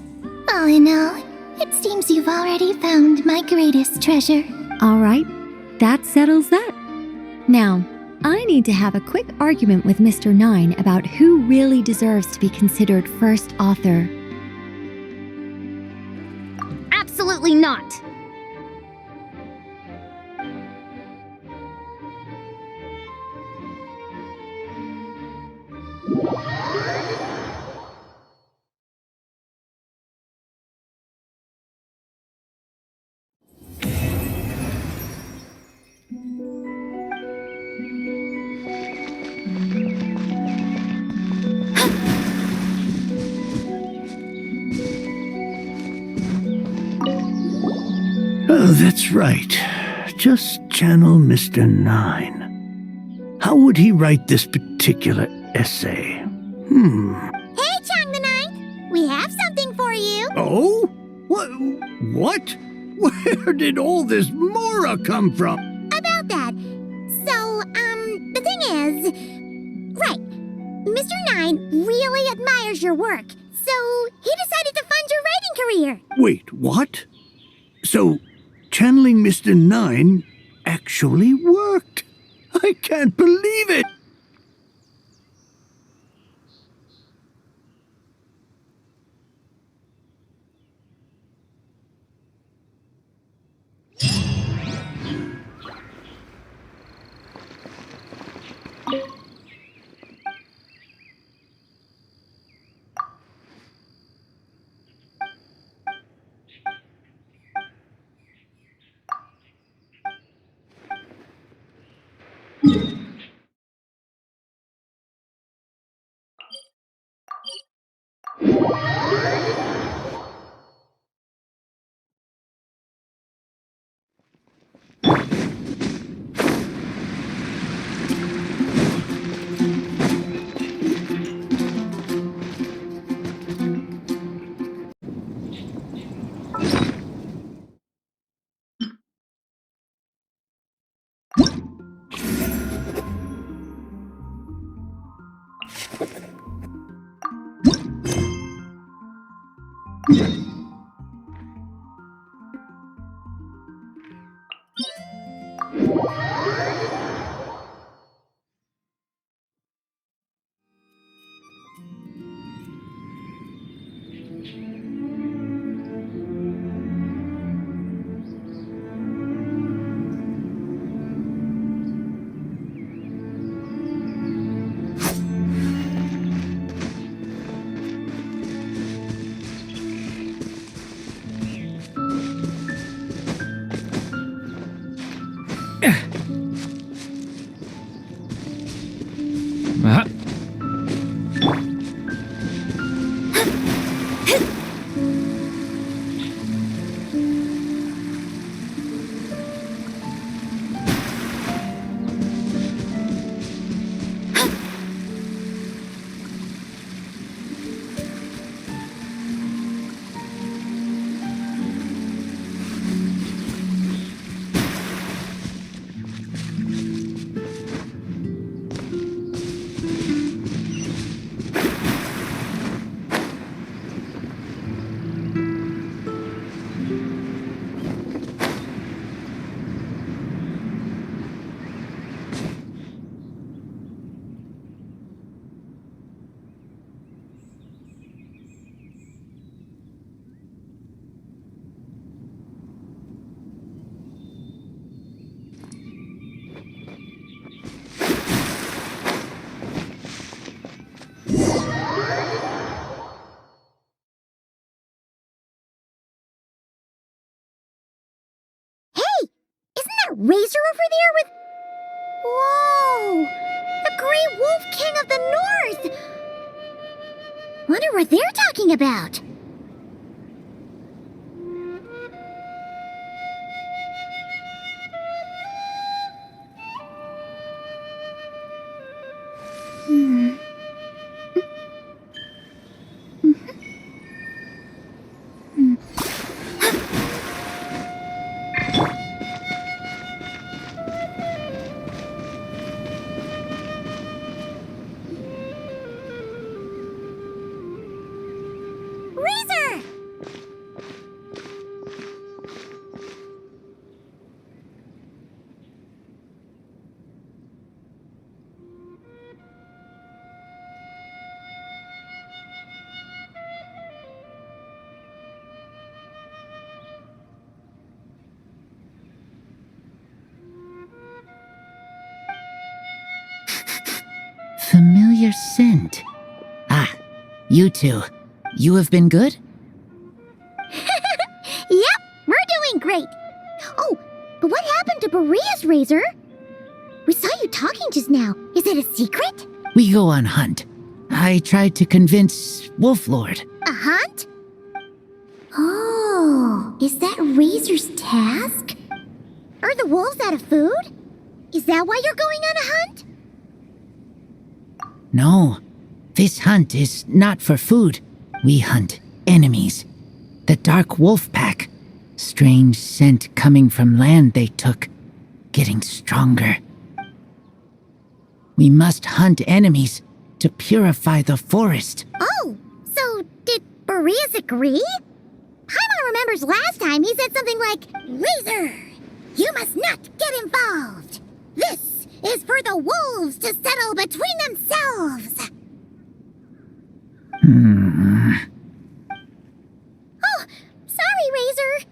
All in all, it seems you've already found my greatest treasure. All right, that settles that. Now, I need to have a quick argument with Mr. Nine about who really deserves to be considered first author. Absolutely not. Oh, that's right. Just channel Mr. Nine. How would he write this particular essay? Hey, Chang the Ninth! We have something for you! Oh? What? Where did all this Mora come from? About that. So, the thing is... Right. Mr. Nine really admires your work, so he decided to fund your writing career. Wait, what? So, channeling Mr. Nine actually worked. I can't believe it. that Razor over there with... Whoa! The Great Wolf King of the North! Wonder what they're talking about. Razor! Familiar scent. Ah, you two. You have been good? Yep, we're doing great. Oh, but what happened to Berea's Razor? We saw you talking just now. Is it a secret? We go on hunt. I tried to convince Wolf Lord. A hunt? Oh, is that Razor's task? Are the wolves out of food? Is that why you're going on a hunt? No, this hunt is not for food. We hunt enemies. The Dark Wolf Pack. Strange scent coming from land they took. Getting stronger. We must hunt enemies to purify the forest. Oh, so did Boreas agree? Paimon remembers last time he said something like, Razor, you must not get involved. This is for the wolves to settle between themselves. Oh, sorry, Razor.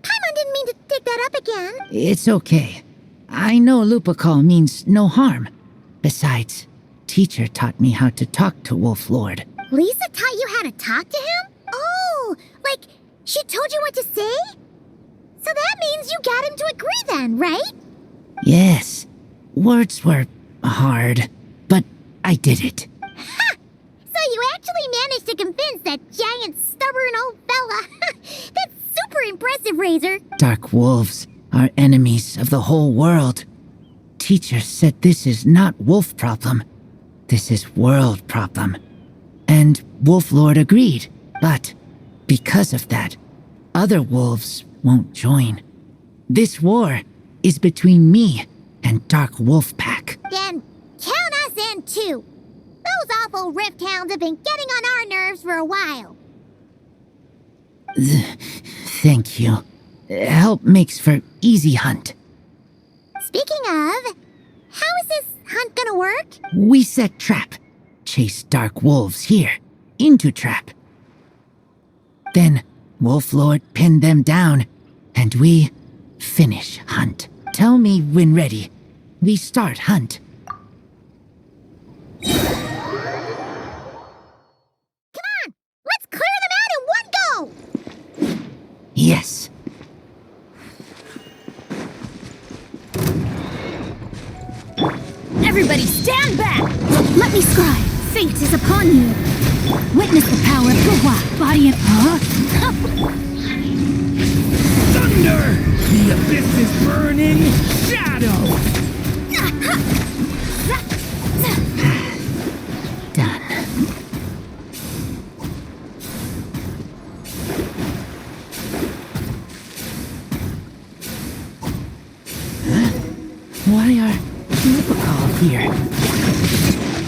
Paimon didn't mean to dig that up again. It's okay. I know Lupacall means no harm. Besides, teacher taught me how to talk to Wolf Lord. Lisa taught you how to talk to him? Oh, like she told you what to say? So that means you got him to agree then, right? Yes. Words were hard, but I did it. Ha! So you actually managed to convince that giant, stubborn old fella. That's super impressive, Razor. Dark wolves are enemies of the whole world. Teacher said this is not wolf problem. This is world problem. And Wolf Lord agreed, but because of that, other wolves won't join. This war is between me and Dark Wolf Pack. Then count us in too. Those awful rift hounds have been getting on our nerves for a while. Thank you. Help makes for easy hunt. Speaking of, how is this hunt gonna work? We set trap. Chase dark wolves here. Into trap. Then Wolf Lord pinned them down, and we finish hunt. Tell me when ready. We start hunt. Come on! Let's clear them out in one go! Yes. Everybody stand back! Let me scry. Fate is upon you. Witness the power of Gua, body and... Thunder! The abyss is burning! Shadow! Done. Why are Lupacall here?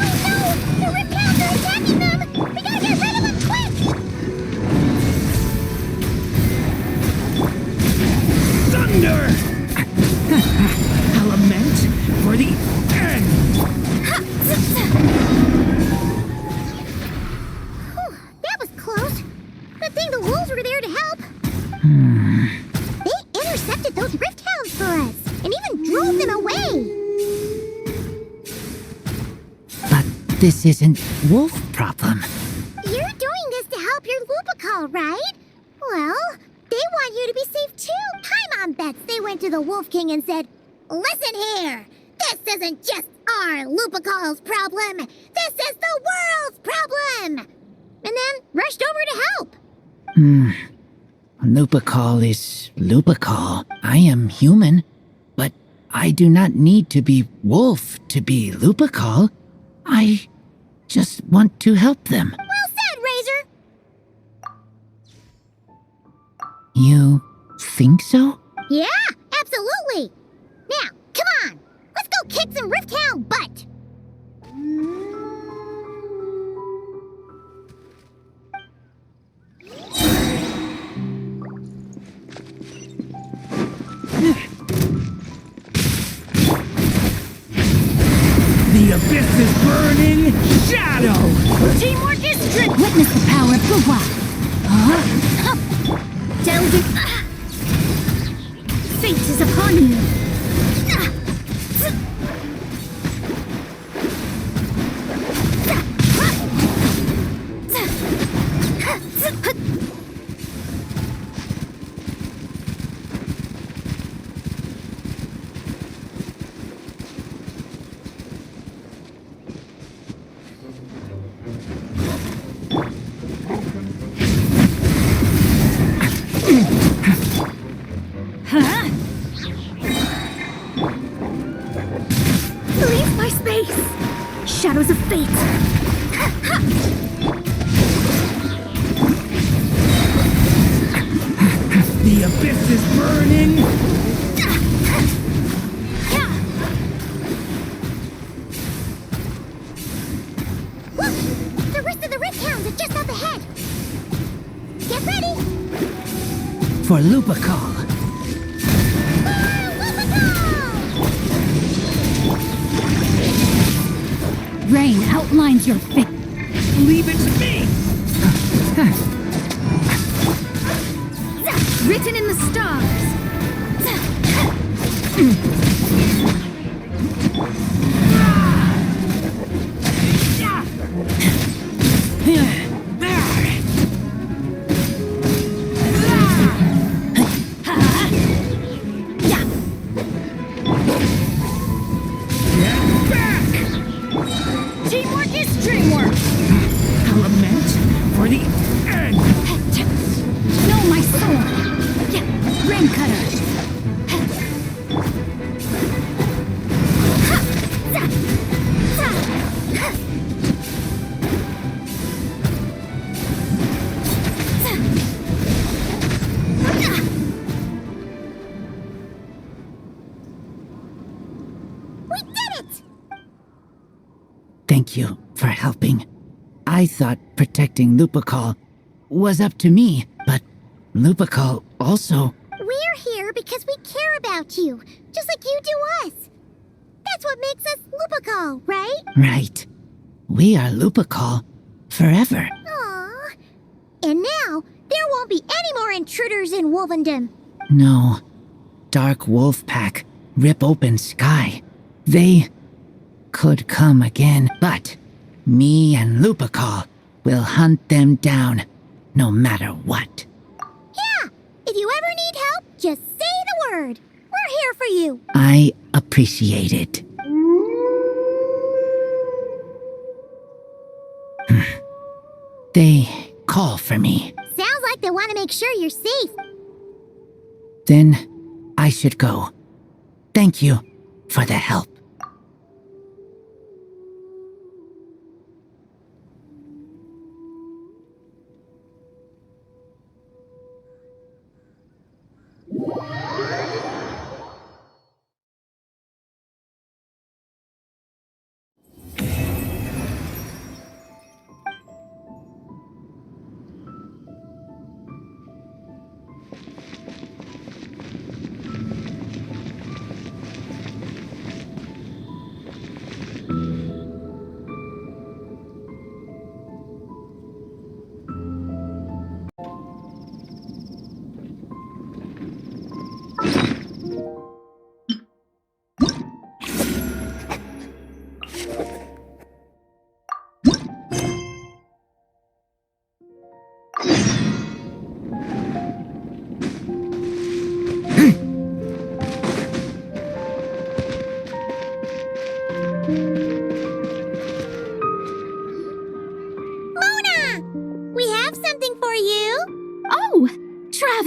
Oh no! The rift hounds are attacking them! We gotta get rid of them quick! Thunder! A lament for the end! Whew, that was close. Good thing the wolves were there to help. They intercepted those rift hounds for us, and even drove them away. But this isn't wolf problem. You're doing this to help your Lupacall, right? Well, they want you to be safe too. Paimon bets they went to the Wolf King and said, Listen here! This isn't just our Lupacal's problem! This is the world's problem! And then rushed over to help. Lupacal is Lupacal. I am human, but I do not need to be wolf to be Lupacal. I just want to help them. Well said, Razor! You think so? Yeah, absolutely! Now, come on! Let's go kick some Rifttown butt! The abyss is burning! Shadow! Teamwork is strict. Witness the power of the wild. Delegate. Fate is upon you. Leave my space! Shadows of fate! The abyss is burning! Look! The rest of the Rifthounds are just up ahead! Get ready! For Lupacal. Rain outlines your fate. Leave it to me! Written in the stars! Teamwork is dreamwork! A lament for the end! Know my sword! Rain cutter! We did it! Thank you for helping. I thought protecting Lupacal was up to me, but Lupacal also... We're here because we care about you, just like you do us. That's what makes us Lupacal, right? Right. We are Lupacal forever. Aww. And now, there won't be any more intruders in Wolvendom. No. Dark Wolf Pack, rip open sky. They could come again, but me and Lupacal will hunt them down, no matter what. Yeah, if you ever need help, just say the word. We're here for you. I appreciate it. They call for me. Sounds like they want to make sure you're safe. Then I should go. Thank you for the help.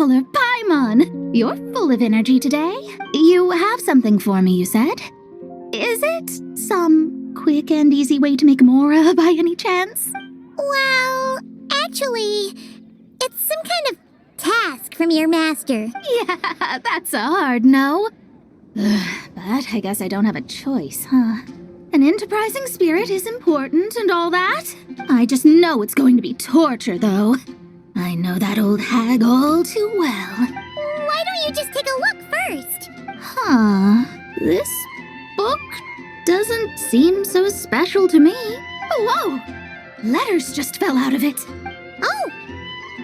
Traveler Paimon! You're full of energy today. You have something for me, you said? Is it some quick and easy way to make Mora by any chance? Well, actually, it's some kind of task from your master. Yeah, that's a hard no. But I guess I don't have a choice, huh? An enterprising spirit is important and all that. I just know it's going to be torture, though. I know that old hag all too well. Why don't you just take a look first? Huh. This book doesn't seem so special to me. Oh, whoa! Letters just fell out of it. Oh!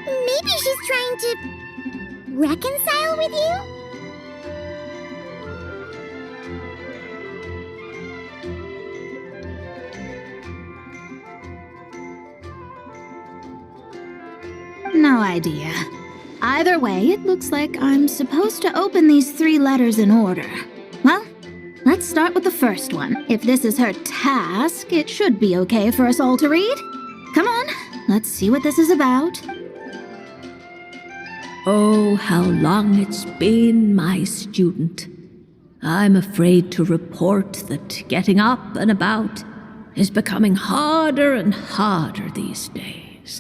Maybe she's trying to reconcile with you? No idea. Either way, it looks like I'm supposed to open these 3 letters in order. Well, let's start with the first one. If this is her task, it should be okay for us all to read. Come on, let's see what this is about. Oh, how long it's been, my student. I'm afraid to report that getting up and about is becoming harder and harder these days.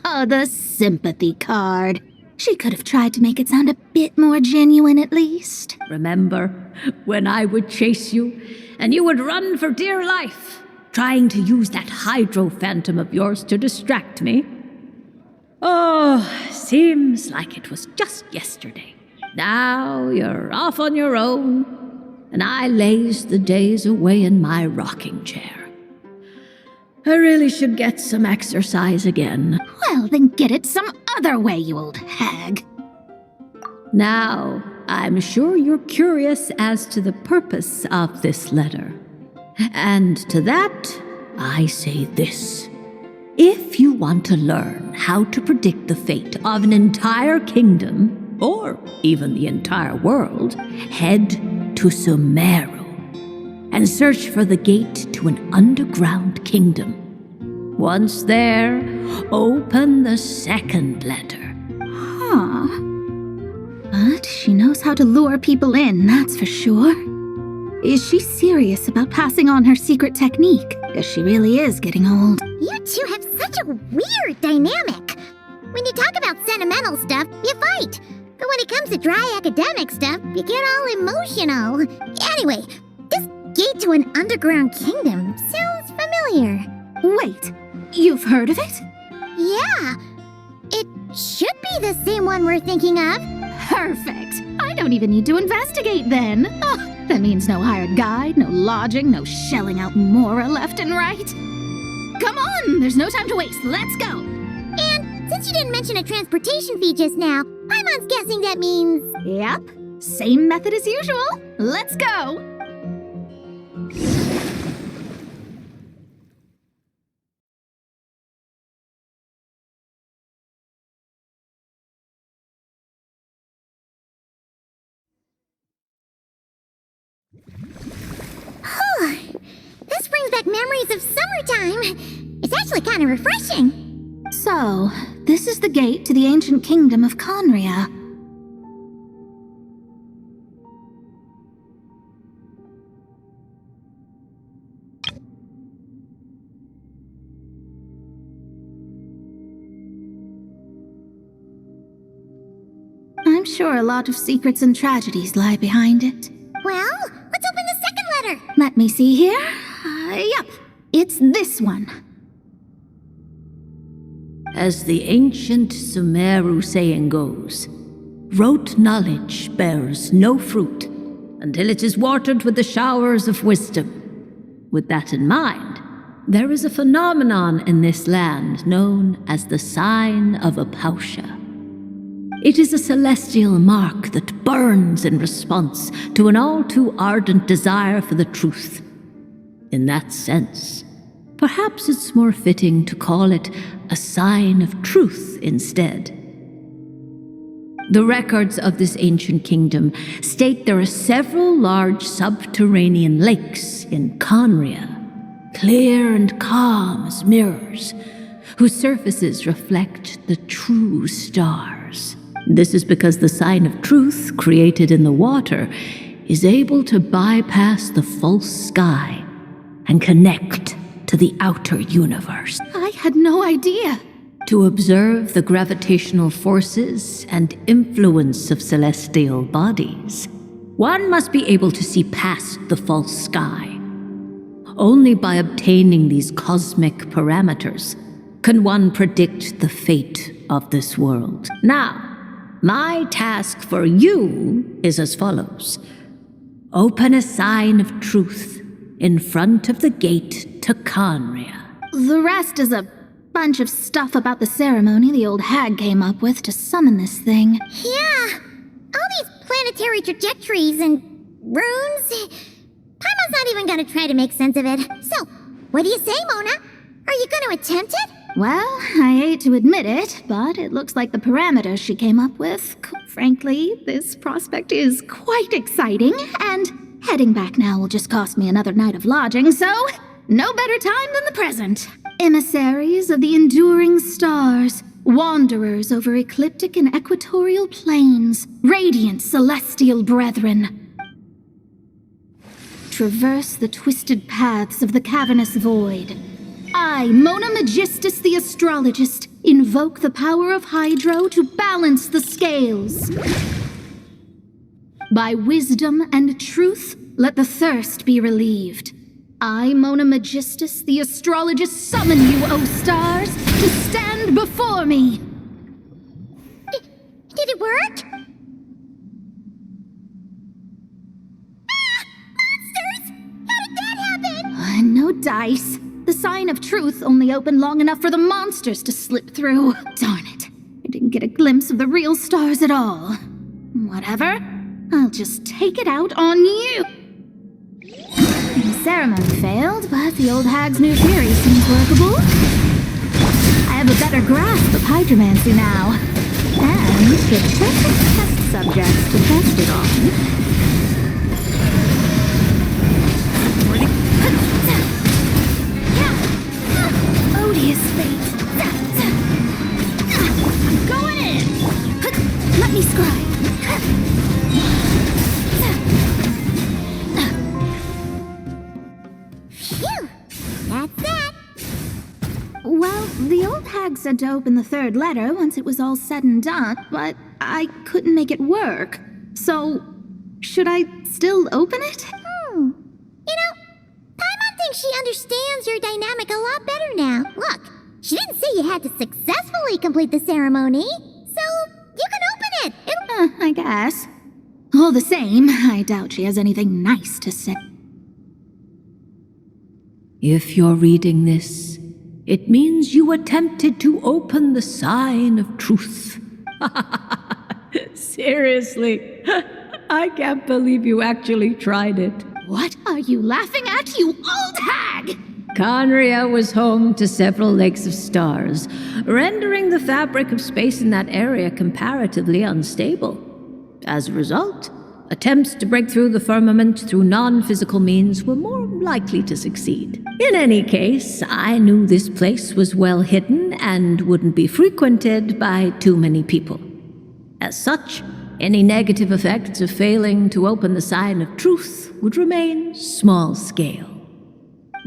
Oh, the sympathy card. She could have tried to make it sound a bit more genuine at least. Remember when I would chase you and you would run for dear life, trying to use that hydro phantom of yours to distract me? Oh, seems like it was just yesterday. Now you're off on your own, and I laze the days away in my rocking chair. I really should get some exercise again. Well, then get it some other way, you old hag. Now, I'm sure you're curious as to the purpose of this letter. And to that, I say this. If you want to learn how to predict the fate of an entire kingdom, or even the entire world, head to Sumeru and search for the gate to an underground kingdom. Once there, open the second letter. Huh. But she knows how to lure people in, that's for sure. Is she serious about passing on her secret technique? Because she really is getting old. You two have such a weird dynamic. When you talk about sentimental stuff, you fight. But when it comes to dry academic stuff, you get all emotional. Anyway, this gate to an underground kingdom sounds familiar. Wait, you've heard of it? Yeah. It should be the same one we're thinking of. Perfect. I don't even need to investigate then. Oh, that means no hired guide, no lodging, no shelling out Mora left and right. Come on, there's no time to waste. Let's go. And since you didn't mention a transportation fee just now, Paimon's guessing that means... Yep, same method as usual. Let's go. This brings back memories of summertime. It's actually kind of refreshing. So, this is the gate to the ancient kingdom of Conria. I'm sure a lot of secrets and tragedies lie behind it. Well, let's open the second letter. Let me see here. Yep, it's this one. As the ancient Sumeru saying goes, rote knowledge bears no fruit until it is watered with the showers of wisdom. With that in mind, there is a phenomenon in this land known as the sign of Apausha. It is a celestial mark that burns in response to an all too ardent desire for the truth. In that sense, perhaps it's more fitting to call it a sign of truth instead. The records of this ancient kingdom state there are several large subterranean lakes in Conria, clear and calm as mirrors, whose surfaces reflect the true stars. This is because the sign of truth created in the water is able to bypass the false sky and connect to the outer universe. I had no idea. To observe the gravitational forces and influence of celestial bodies, one must be able to see past the false sky. Only by obtaining these cosmic parameters can one predict the fate of this world. Now, my task for you is as follows. Open a sign of truth in front of the gate to Conria. The rest is a bunch of stuff about the ceremony the old hag came up with to summon this thing. Yeah, all these planetary trajectories and runes. Paimon's not even gonna try to make sense of it. So, what do you say, Mona? Are you gonna attempt it? Well, I hate to admit it, but it looks like the parameters she came up with. Frankly, this prospect is quite exciting, and heading back now will just cost me another night of lodging, so no better time than the present. Emissaries of the enduring stars, wanderers over ecliptic and equatorial planes, radiant celestial brethren. Traverse the twisted paths of the cavernous void. I, Mona Magistus the astrologist, invoke the power of Hydro to balance the scales. By wisdom and truth, let the thirst be relieved. I, Mona Magistus the astrologist, summon you, O stars, to stand before me. Did it work? Ah! Monsters! How did that happen? No dice. The sign of truth only opened long enough for the monsters to slip through. Darn it. I didn't get a glimpse of the real stars at all. Whatever. I'll just take it out on you. The ceremony failed, but the old hag's new theory seems workable. I have a better grasp of hydromancy now. And the perfect test subjects to test it on. Odious fate. I'm going in. Let me scribe. Phew! That's that. Well, the old hag said to open the third letter once it was all said and done, but I couldn't make it work. So, should I still open it? You know, Paimon thinks she understands your dynamic a lot better now. Look, she didn't say you had to successfully complete the ceremony, so you can open it. I guess. All the same, I doubt she has anything nice to say. If you're reading this, it means you attempted to open the sign of truth. Seriously, I can't believe you actually tried it. What are you laughing at, you old hag? Conria was home to several lakes of stars, rendering the fabric of space in that area comparatively unstable. As a result, attempts to break through the firmament through non-physical means were more likely to succeed. In any case, I knew this place was well hidden and wouldn't be frequented by too many people. As such, any negative effects of failing to open the sign of truth would remain small scale.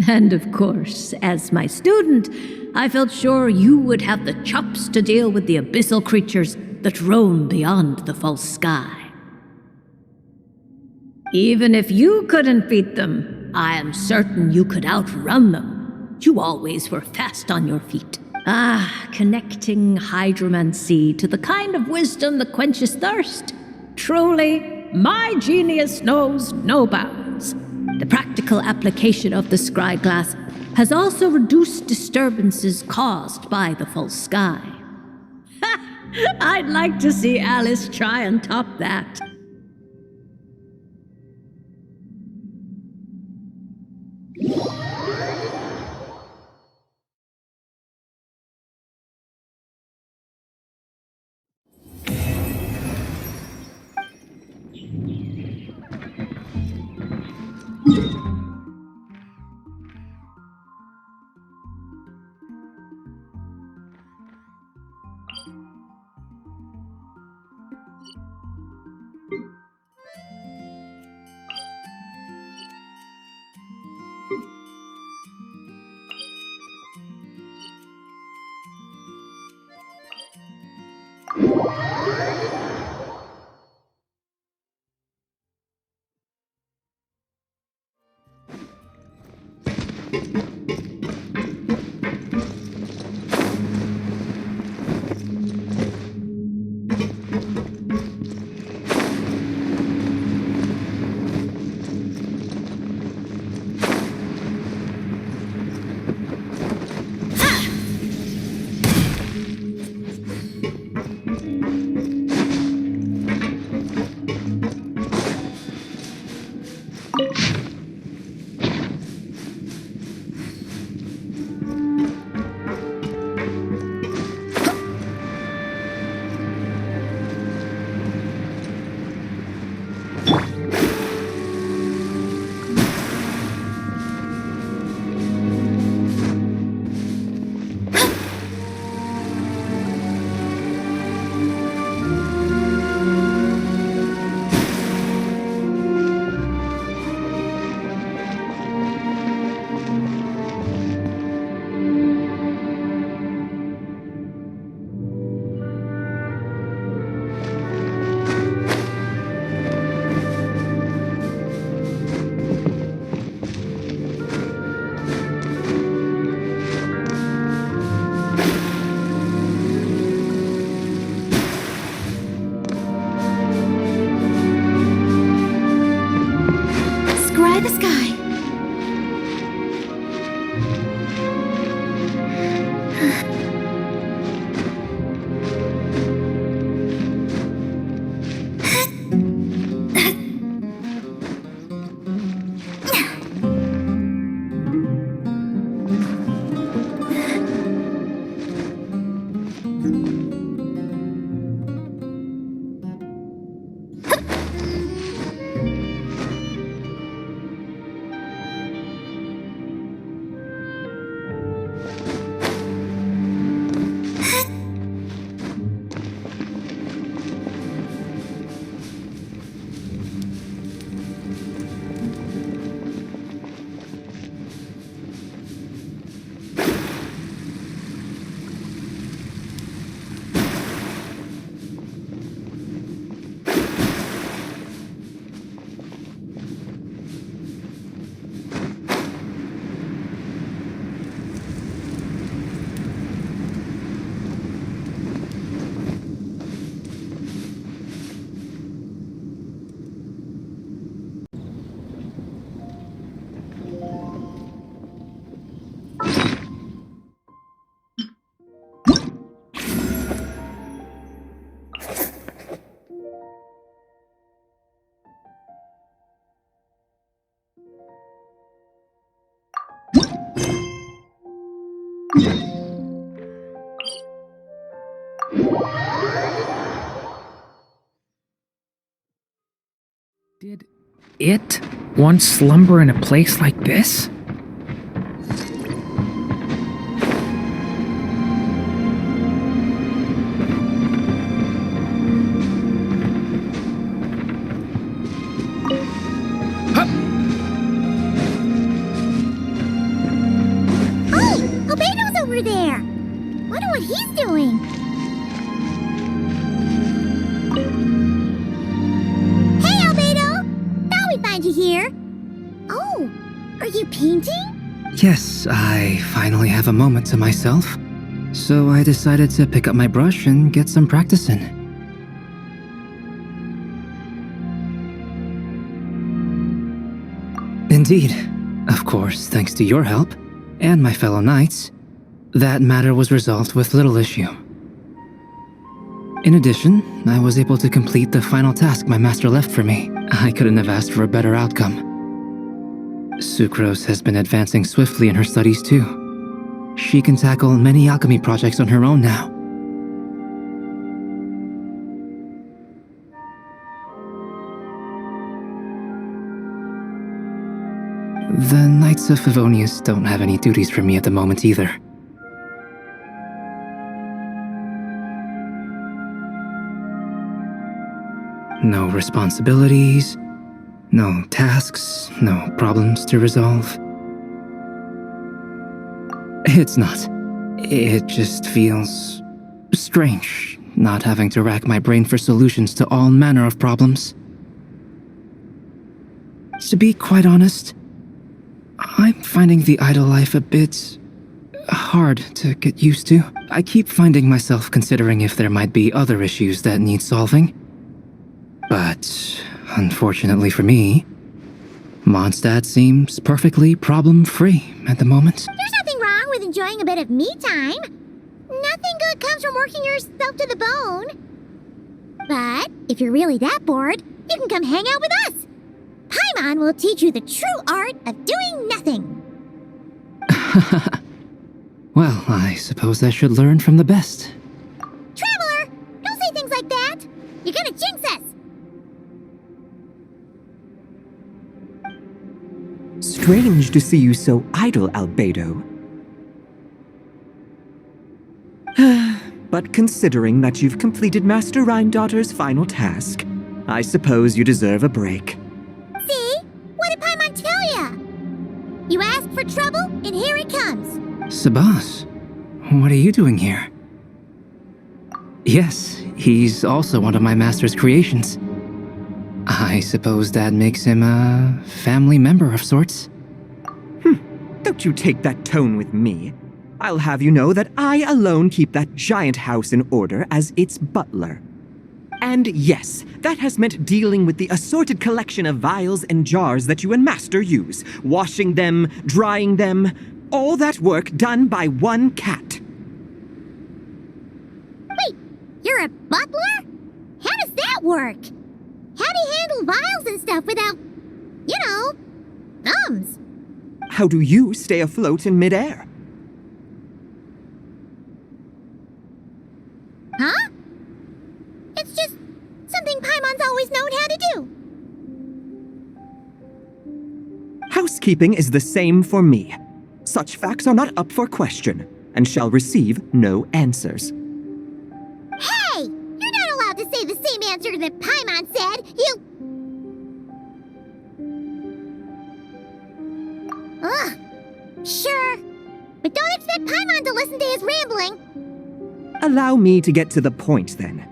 And of course, as my student, I felt sure you would have the chops to deal with the abyssal creatures that roam beyond the false sky. Even if you couldn't beat them, I am certain you could outrun them. You always were fast on your feet. Connecting hydromancy to the kind of wisdom that quenches thirst. Truly, my genius knows no bounds. The practical application of the scryglass has also reduced disturbances caused by the false sky. I'd like to see Alice try and top that. Did it once slumber in a place like this? Albedo's over there! Wonder what he's doing. Hey, Albedo! Thought we'd find you here. Oh, are you painting? Yes, I finally have a moment to myself. So I decided to pick up my brush and get some practice in. Indeed. Of course, thanks to your help, and my fellow knights, that matter was resolved with little issue. In addition, I was able to complete the final task my master left for me. I couldn't have asked for a better outcome. Sucrose has been advancing swiftly in her studies too. She can tackle many alchemy projects on her own now. The Knights of Favonius don't have any duties for me at the moment either. No responsibilities, no tasks, no problems to resolve. It's not. It just feels strange, not having to rack my brain for solutions to all manner of problems. To be quite honest, I'm finding the idle life a bit hard to get used to. I keep finding myself considering if there might be other issues that need solving. But, unfortunately for me, Mondstadt seems perfectly problem-free at the moment. There's nothing wrong with enjoying a bit of me time. Nothing good comes from working yourself to the bone. But, if you're really that bored, you can come hang out with us. Paimon will teach you the true art of doing nothing. Well, I suppose I should learn from the best. Traveler, don't say things like that. You're gonna jinx us. Strange to see you so idle, Albedo. But considering that you've completed Master Rhindaughter's final task, I suppose you deserve a break. See? What did Paimon tell ya? You asked for trouble, and here it comes. Sabas, what are you doing here? Yes, he's also one of my master's creations. I suppose that makes him a family member of sorts. Don't you take that tone with me. I'll have you know that I alone keep that giant house in order as its butler. And yes, that has meant dealing with the assorted collection of vials and jars that you and Master use, washing them, drying them, all that work done by one cat. Wait, you're a butler? How does that work? How do you handle vials and stuff without, thumbs? How do you stay afloat in midair? Huh? It's just something Paimon's always known how to do. Housekeeping is the same for me. Such facts are not up for question, and shall receive no answers. Hey! You're not allowed to say the same answer that Paimon said! Ugh! Sure. But don't expect Paimon to listen to his rambling. Allow me to get to the point, then.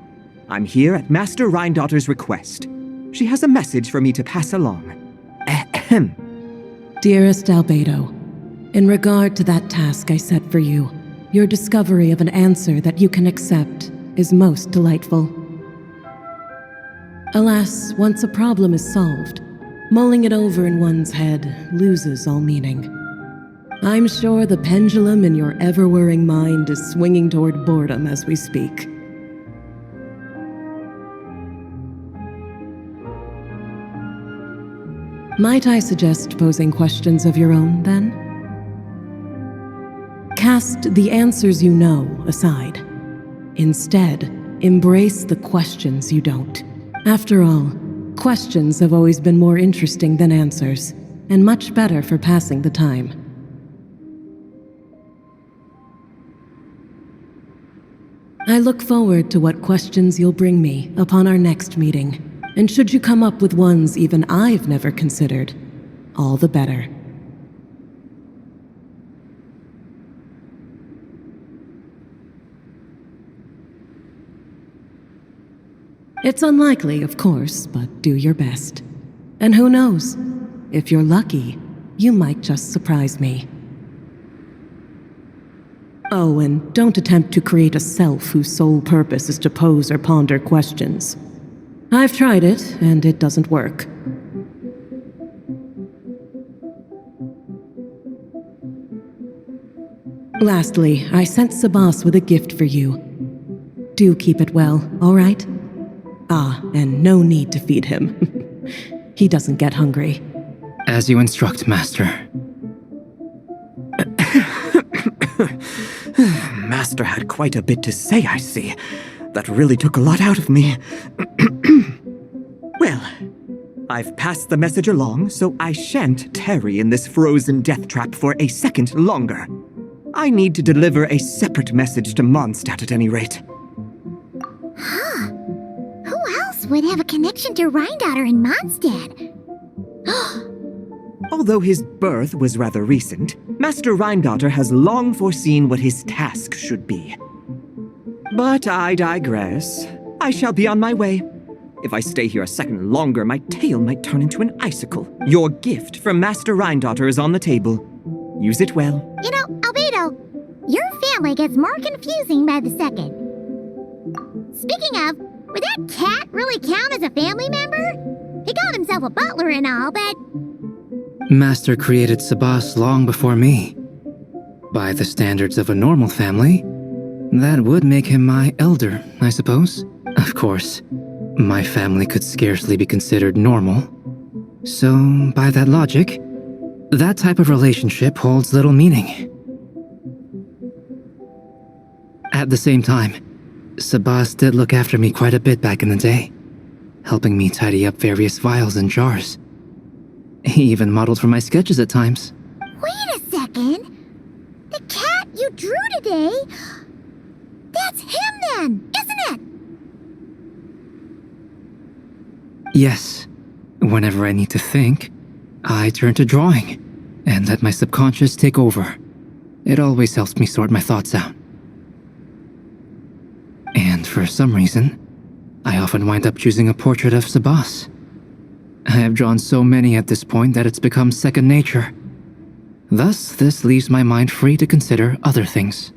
I'm here at Master Rhindaughter's request. She has a message for me to pass along. Ahem. Dearest Albedo, in regard to that task I set for you, your discovery of an answer that you can accept is most delightful. Alas, once a problem is solved, mulling it over in one's head loses all meaning. I'm sure the pendulum in your ever-whirring mind is swinging toward boredom as we speak. Might I suggest posing questions of your own, then? Cast the answers you know aside. Instead, embrace the questions you don't. After all, questions have always been more interesting than answers, and much better for passing the time. I look forward to what questions you'll bring me upon our next meeting, and should you come up with ones even I've never considered, all the better. It's unlikely, of course, but do your best. And who knows? If you're lucky, you might just surprise me. Oh, and don't attempt to create a self whose sole purpose is to pose or ponder questions. I've tried it, and it doesn't work. Lastly, I sent Sabas with a gift for you. Do keep it well, all right? Ah, and no need to feed him. He doesn't get hungry. As you instruct, Master. Master had quite a bit to say, I see. That really took a lot out of me. Well, I've passed the message along, so I shan't tarry in this frozen death trap for a second longer. I need to deliver a separate message to Mondstadt at any rate. Huh. Who else would have a connection to Rheindotter and Mondstadt? Although his birth was rather recent, Master Rheindotter has long foreseen what his task should be. But I digress. I shall be on my way. If I stay here a second longer, my tail might turn into an icicle. Your gift from Master Rheindotter is on the table. Use it well. You know, Albedo, your family gets more confusing by the second. Speaking of, would that cat really count as a family member? He called himself a butler and all, but... Master created Sabas long before me. By the standards of a normal family, that would make him my elder, I suppose. Of course, my family could scarcely be considered normal. So, by that logic, that type of relationship holds little meaning. At the same time, Sabas did look after me quite a bit back in the day, helping me tidy up various vials and jars. He even modeled for my sketches at times. Wait a second! The cat you drew today... That's him then, isn't it? Yes. Whenever I need to think, I turn to drawing and let my subconscious take over. It always helps me sort my thoughts out. And for some reason, I often wind up choosing a portrait of Sabas. I have drawn so many at this point that it's become second nature. Thus, this leaves my mind free to consider other things.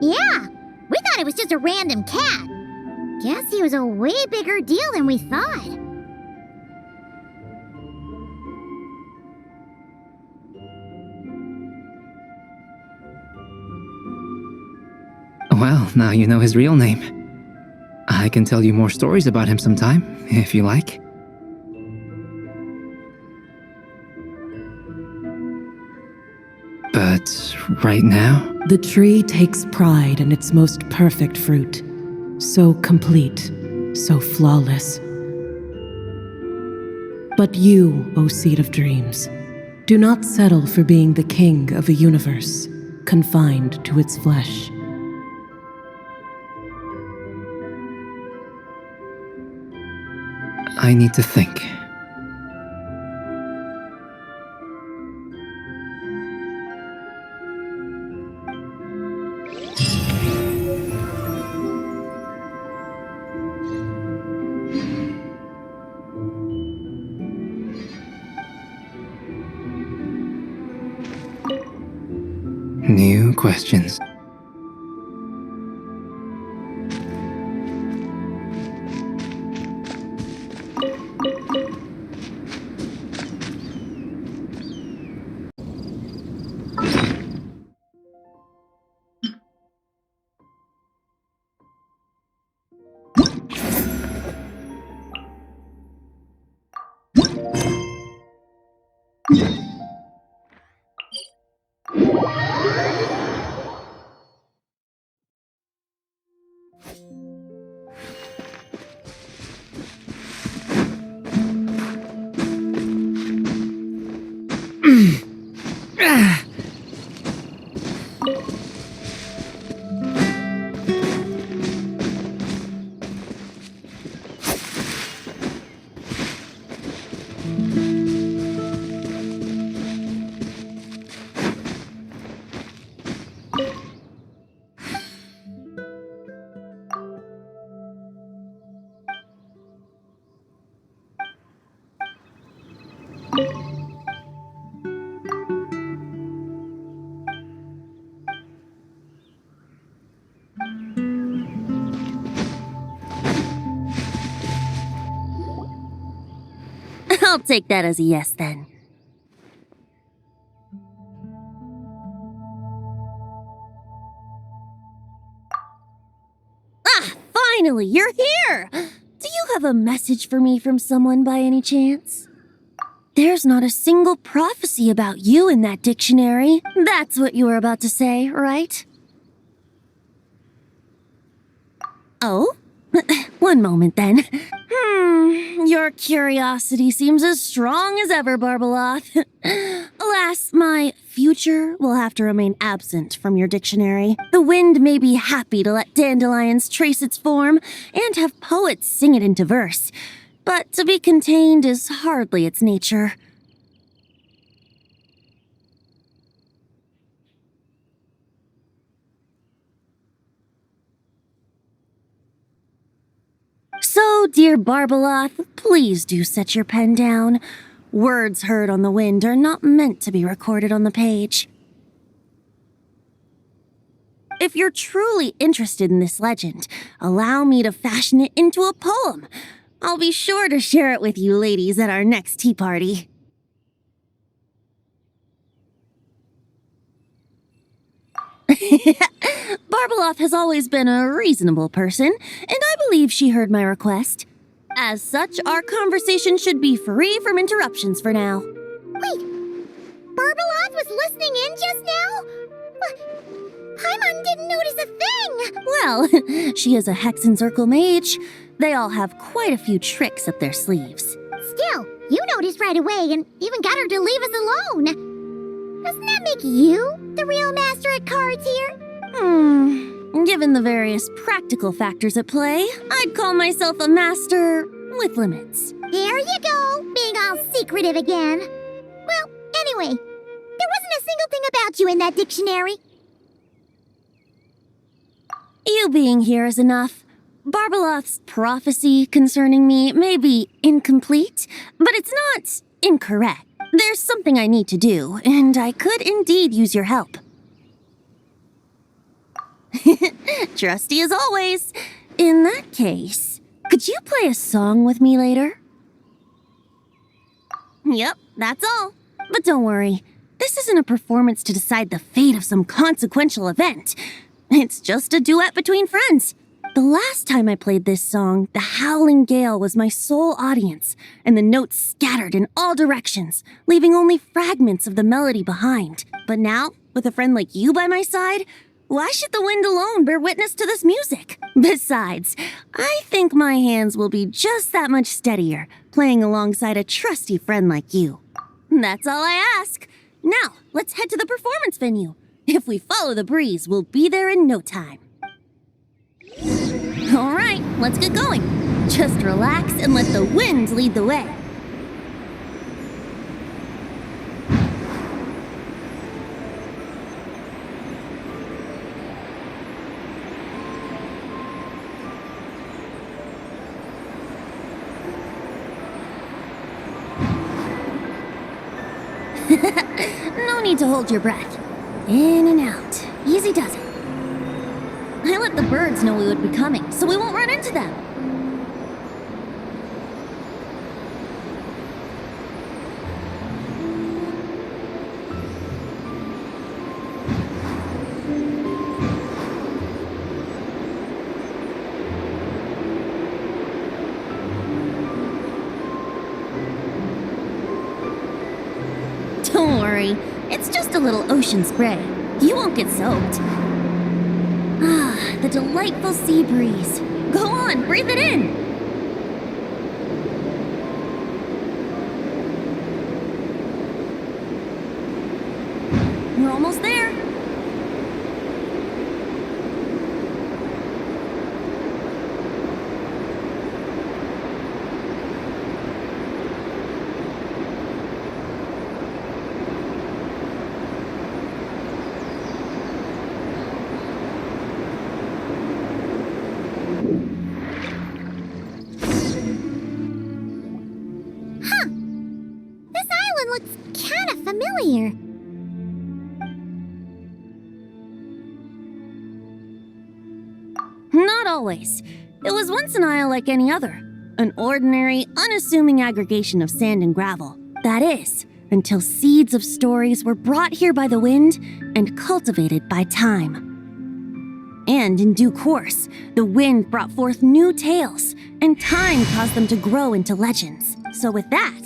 Yeah, we thought it was just a random cat. Guess he was a way bigger deal than we thought. Well, now you know his real name. I can tell you more stories about him sometime, if you like. But right now... The tree takes pride in its most perfect fruit. So complete, so flawless. But you, O Seed of Dreams, do not settle for being the king of a universe, confined to its flesh. I need to think. New questions. Yeah. I'll take that as a yes then. Ah, finally, you're here! Do you have a message for me from someone by any chance? There's not a single prophecy about you in that dictionary. That's what you were about to say, right? Oh? One moment then. Your curiosity seems as strong as ever, Barbeloth. Alas, my future will have to remain absent from your dictionary. The wind may be happy to let dandelions trace its form and have poets sing it into verse, but to be contained is hardly its nature. So, dear Barbeloth, please do set your pen down. Words heard on the wind are not meant to be recorded on the page. If you're truly interested in this legend, allow me to fashion it into a poem. I'll be sure to share it with you ladies at our next tea party. Barbeloth has always been a reasonable person, and I believe she heard my request. As such, our conversation should be free from interruptions for now. Wait, Barbeloth was listening in just now? Paimon didn't notice a thing! Well, she is a Hexencircle mage. They all have quite a few tricks up their sleeves. Still, you noticed right away and even got her to leave us alone. Doesn't that make you the real master at cards here? Given the various practical factors at play, I'd call myself a master with limits. There you go, being all secretive again. Well, anyway, there wasn't a single thing about you in that dictionary. You being here is enough. Barbeloth's prophecy concerning me may be incomplete, but it's not incorrect. There's something I need to do, and I could indeed use your help. Trusty as always. In that case, could you play a song with me later? Yep, that's all. But don't worry, this isn't a performance to decide the fate of some consequential event. It's just a duet between friends. The last time I played this song, the howling gale was my sole audience, and the notes scattered in all directions, leaving only fragments of the melody behind. But now, with a friend like you by my side, why should the wind alone bear witness to this music? Besides, I think my hands will be just that much steadier, playing alongside a trusty friend like you. That's all I ask. Now, let's head to the performance venue. If we follow the breeze, we'll be there in no time. All right, let's get going. Just relax and let the wind lead the way. No need to hold your breath. In and out. Easy does it. I let the birds know we would be coming, so we won't run into them. Don't worry, it's just a little ocean spray. You won't get soaked. Ah, the delightful sea breeze. Go on, breathe it in. familiar. Not always. It was once an isle like any other. An ordinary, unassuming aggregation of sand and gravel. That is, until seeds of stories were brought here by the wind and cultivated by time. And in due course, the wind brought forth new tales, and time caused them to grow into legends. So with that,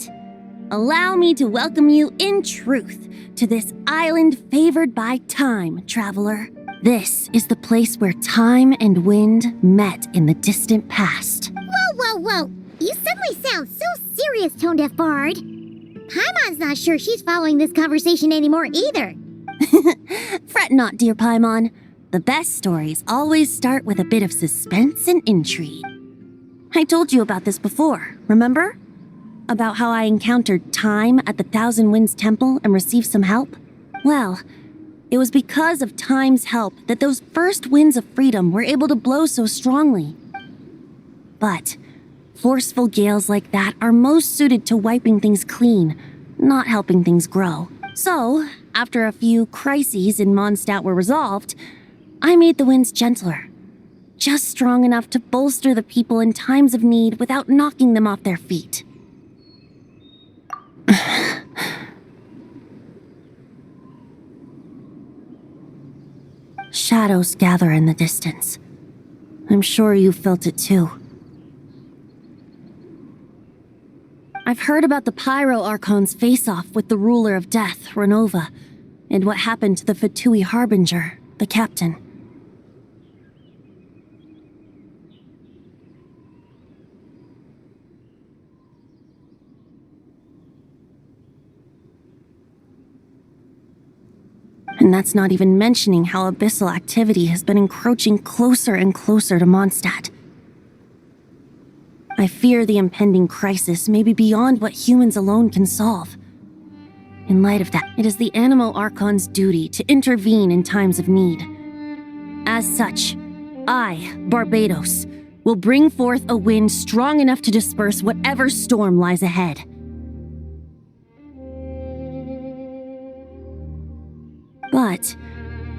allow me to welcome you in truth to this island favored by time, traveler. This is the place where time and wind met in the distant past. Whoa. You suddenly sound so serious, Tone Deaf Bard. Paimon's not sure she's following this conversation anymore either. Fret not, dear Paimon. The best stories always start with a bit of suspense and intrigue. I told you about this before, remember? About how I encountered Time at the Thousand Winds Temple and received some help? Well, it was because of Time's help that those first winds of freedom were able to blow so strongly. But forceful gales like that are most suited to wiping things clean, not helping things grow. So, after a few crises in Mondstadt were resolved, I made the winds gentler. Just strong enough to bolster the people in times of need without knocking them off their feet. Shadows gather in the distance. I'm sure you felt it too. I've heard about the Pyro Archon's face-off with the ruler of death, Renova, and what happened to the Fatui Harbinger, the captain. And that's not even mentioning how abyssal activity has been encroaching closer and closer to Mondstadt. I fear the impending crisis may be beyond what humans alone can solve. In light of that, it is the Animo Archon's duty to intervene in times of need. As such, I, Barbados, will bring forth a wind strong enough to disperse whatever storm lies ahead. But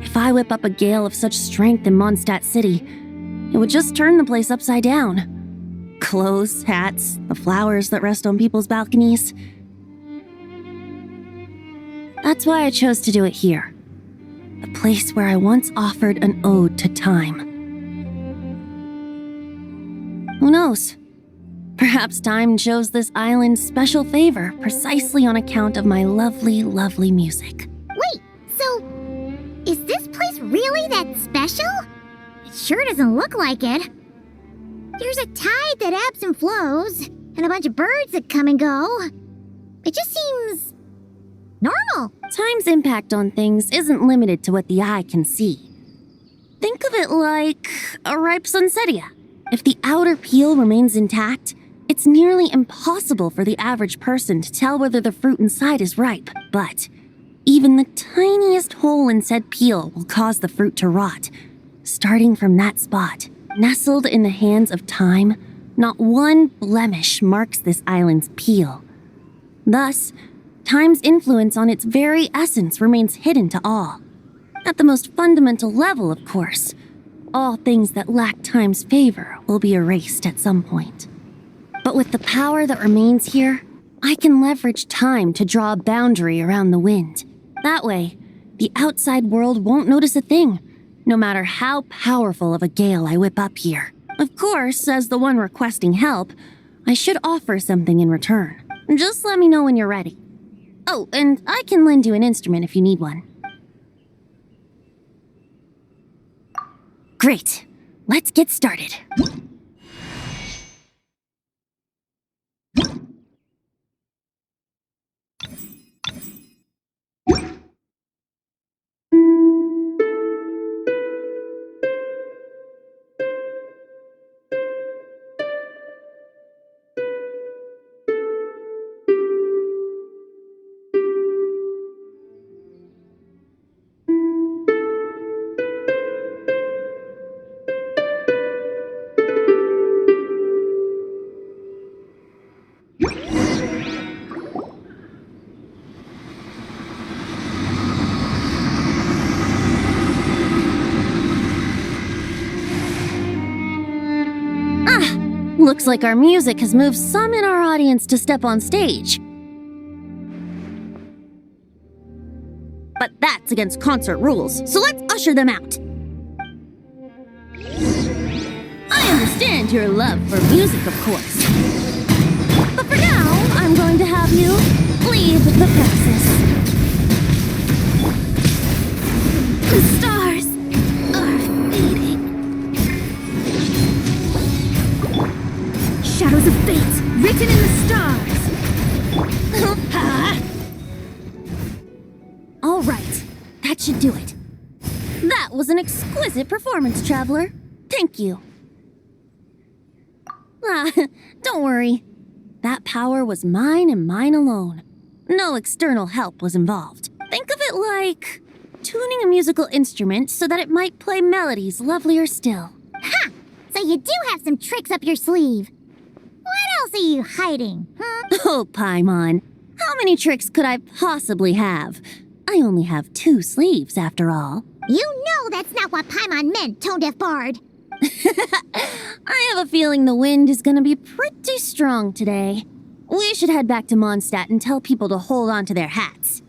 if I whip up a gale of such strength in Mondstadt City, it would just turn the place upside down. Clothes, hats, the flowers that rest on people's balconies. That's why I chose to do it here. The place where I once offered an ode to time. Who knows? Perhaps time shows this island special favor precisely on account of my lovely, lovely music. Wait, so is this place really that special? It sure doesn't look like it. There's a tide that ebbs and flows, and a bunch of birds that come and go. It just seems normal. Time's impact on things isn't limited to what the eye can see. Think of it like a ripe sunsetia. If the outer peel remains intact, it's nearly impossible for the average person to tell whether the fruit inside is ripe. But even the tiniest hole in said peel will cause the fruit to rot. Starting from that spot, nestled in the hands of time, not one blemish marks this island's peel. Thus, time's influence on its very essence remains hidden to all. At the most fundamental level, of course, all things that lack time's favor will be erased at some point. But with the power that remains here, I can leverage time to draw a boundary around the wind. That way, the outside world won't notice a thing, no matter how powerful of a gale I whip up here. Of course, as the one requesting help, I should offer something in return. Just let me know when you're ready. Oh, and I can lend you an instrument if you need one. Great. Let's get started. Looks like our music has moved some in our audience to step on stage. But that's against concert rules, so let's usher them out. I understand your love for music, of course. But for now, I'm going to have you leave the premises. The stars are fading. Shadows of fate written in the stars. All right, that should do it. That was an exquisite performance, Traveler. Thank you. Don't worry. That power was mine and mine alone. No external help was involved. Think of it like tuning a musical instrument so that it might play melodies lovelier still. Ha! So you do have some tricks up your sleeve. What else are you hiding, huh? Oh, Paimon. How many tricks could I possibly have? I only have 2 sleeves, after all. You know that's not what Paimon meant, tone-deaf bard. I have a feeling the wind is gonna be pretty strong today. We should head back to Mondstadt and tell people to hold on to their hats.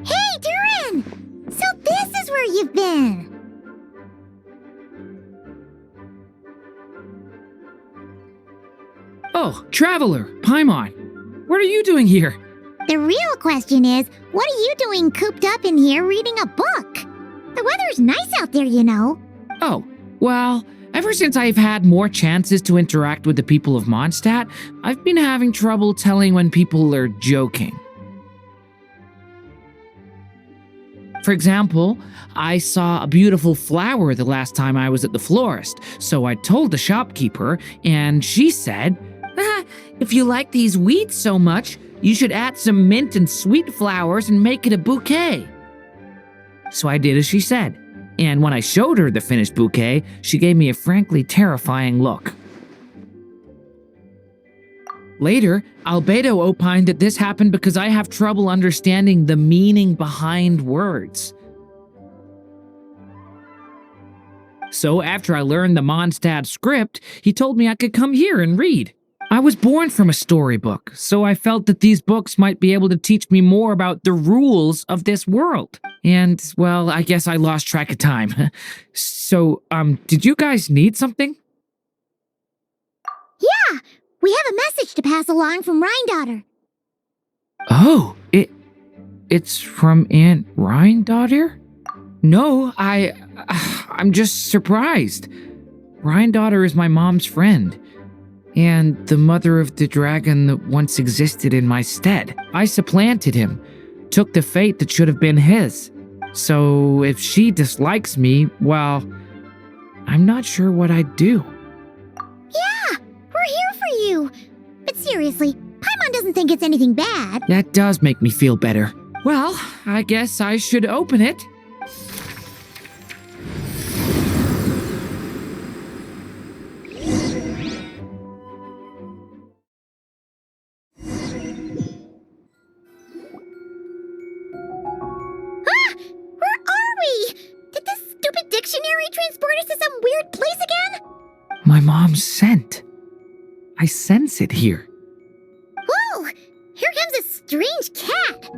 Hey, Duran! So this is where you've been. Oh, Traveler, Paimon. What are you doing here? The real question is, what are you doing cooped up in here reading a book? The weather's nice out there, you know. Oh, well, ever since I've had more chances to interact with the people of Mondstadt, I've been having trouble telling when people are joking. For example, I saw a beautiful flower the last time I was at the florist, so I told the shopkeeper, and she said, if you like these weeds so much, you should add some mint and sweet flowers and make it a bouquet. So I did as she said, and when I showed her the finished bouquet, she gave me a frankly terrifying look. Later, Albedo opined that this happened because I have trouble understanding the meaning behind words. So after I learned the Mondstadt script, he told me I could come here and read. I was born from a storybook, so I felt that these books might be able to teach me more about the rules of this world. And, well, I guess I lost track of time. So, did you guys need something? Yeah, we have a message to pass along from Rhindaughter. Oh, it's from Aunt Rhindaughter? No, I'm just surprised. Rhindaughter is my mom's friend, and the mother of the dragon that once existed in my stead. I supplanted him, took the fate that should have been his. So if she dislikes me, well, I'm not sure what I'd do. Yeah, we're here for you. But seriously, Paimon doesn't think it's anything bad. That does make me feel better. Well, I guess I should open it. to some weird place again? My mom's scent. I sense it here. Whoa! Here comes a strange cat!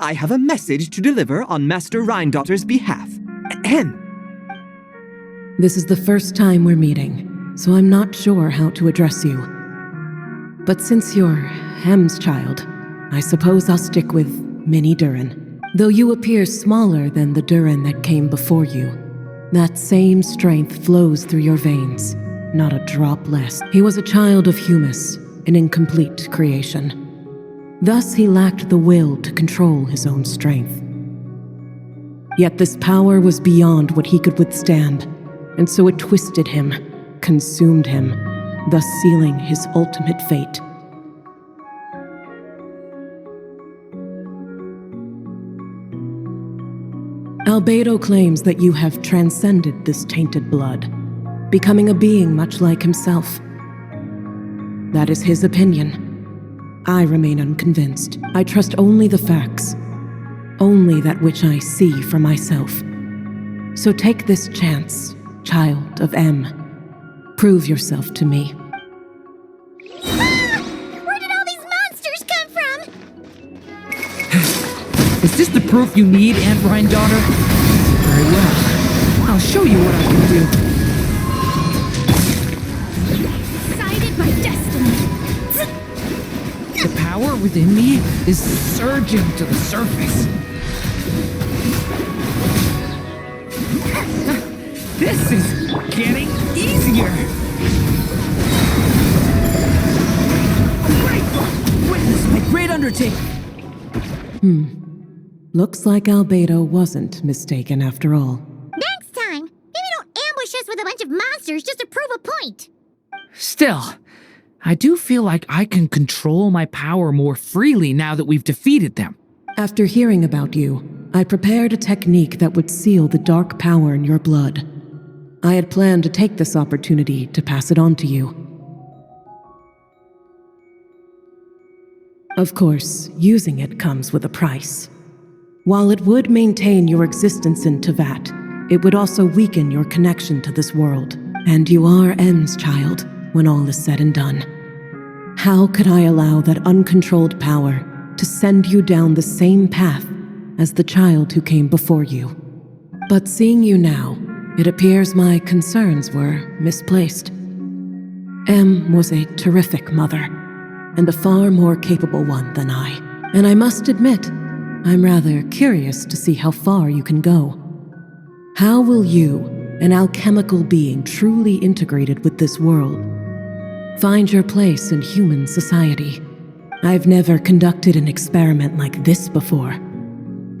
I have a message to deliver on Master Rhindaughter's behalf. Ahem. This is the first time we're meeting, so I'm not sure how to address you. But since you're Hem's child, I suppose I'll stick with Mini Durin. Though you appear smaller than the Durin that came before you, that same strength flows through your veins, not a drop less. He was a child of Humus, an incomplete creation. Thus he lacked the will to control his own strength. Yet this power was beyond what he could withstand, and so it twisted him, consumed him, thus sealing his ultimate fate. Albedo claims that you have transcended this tainted blood, becoming a being much like himself. That is his opinion. I remain unconvinced. I trust only the facts, only that which I see for myself. So take this chance, child of M. Prove yourself to me. Ah! Where did all these monsters come from? Is this the proof you need, Aunt Rhindaughter? Very well. I'll show you what I can do. Decided my destiny. The power within me is surging to the surface. This is getting easier. Witness my great undertaking. Looks like Albedo wasn't mistaken after all. Next time, maybe don't ambush us with a bunch of monsters just to prove a point. Still, I do feel like I can control my power more freely now that we've defeated them. After hearing about you, I prepared a technique that would seal the dark power in your blood. I had planned to take this opportunity to pass it on to you. Of course, using it comes with a price. While it would maintain your existence in Tevat, it would also weaken your connection to this world. And you are M's child, when all is said and done. How could I allow that uncontrolled power to send you down the same path as the child who came before you? But seeing you now, it appears my concerns were misplaced. M was a terrific mother, and a far more capable one than I. And I must admit, I'm rather curious to see how far you can go. How will you, an alchemical being truly integrated with this world, find your place in human society? I've never conducted an experiment like this before.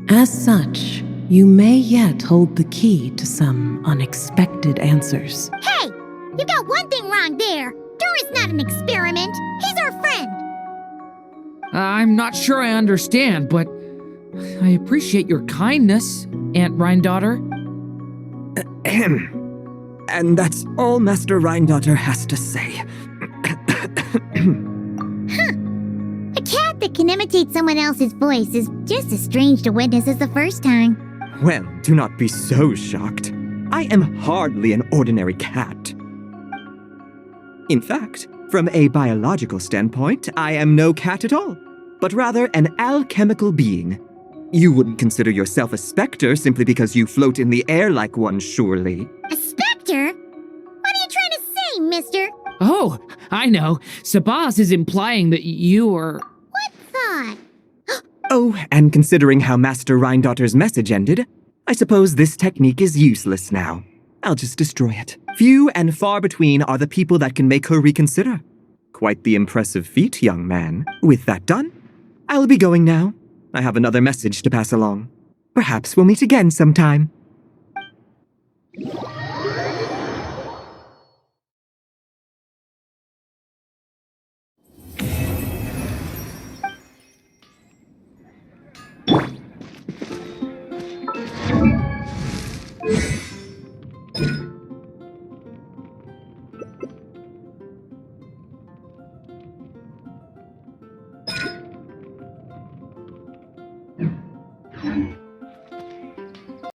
As such, you may yet hold the key to some unexpected answers. Hey! You got one thing wrong there. Durin's not an experiment. He's our friend. I'm not sure I understand, but I appreciate your kindness, Aunt Rhindaughter. Ahem. And that's all Master Rhindaughter has to say. A cat that can imitate someone else's voice is just as strange to witness as the first time. Well, do not be so shocked. I am hardly an ordinary cat. In fact, from a biological standpoint, I am no cat at all, but rather an alchemical being. You wouldn't consider yourself a specter simply because you float in the air like one, surely. A specter? What are you trying to say, mister? Oh, I know. Sabaz is implying that you are... What thought? Oh, and considering how Master Rhindaughter's message ended, I suppose this technique is useless now. I'll just destroy it. Few and far between are the people that can make her reconsider. Quite the impressive feat, young man. With that done, I'll be going now. I have another message to pass along. Perhaps we'll meet again sometime.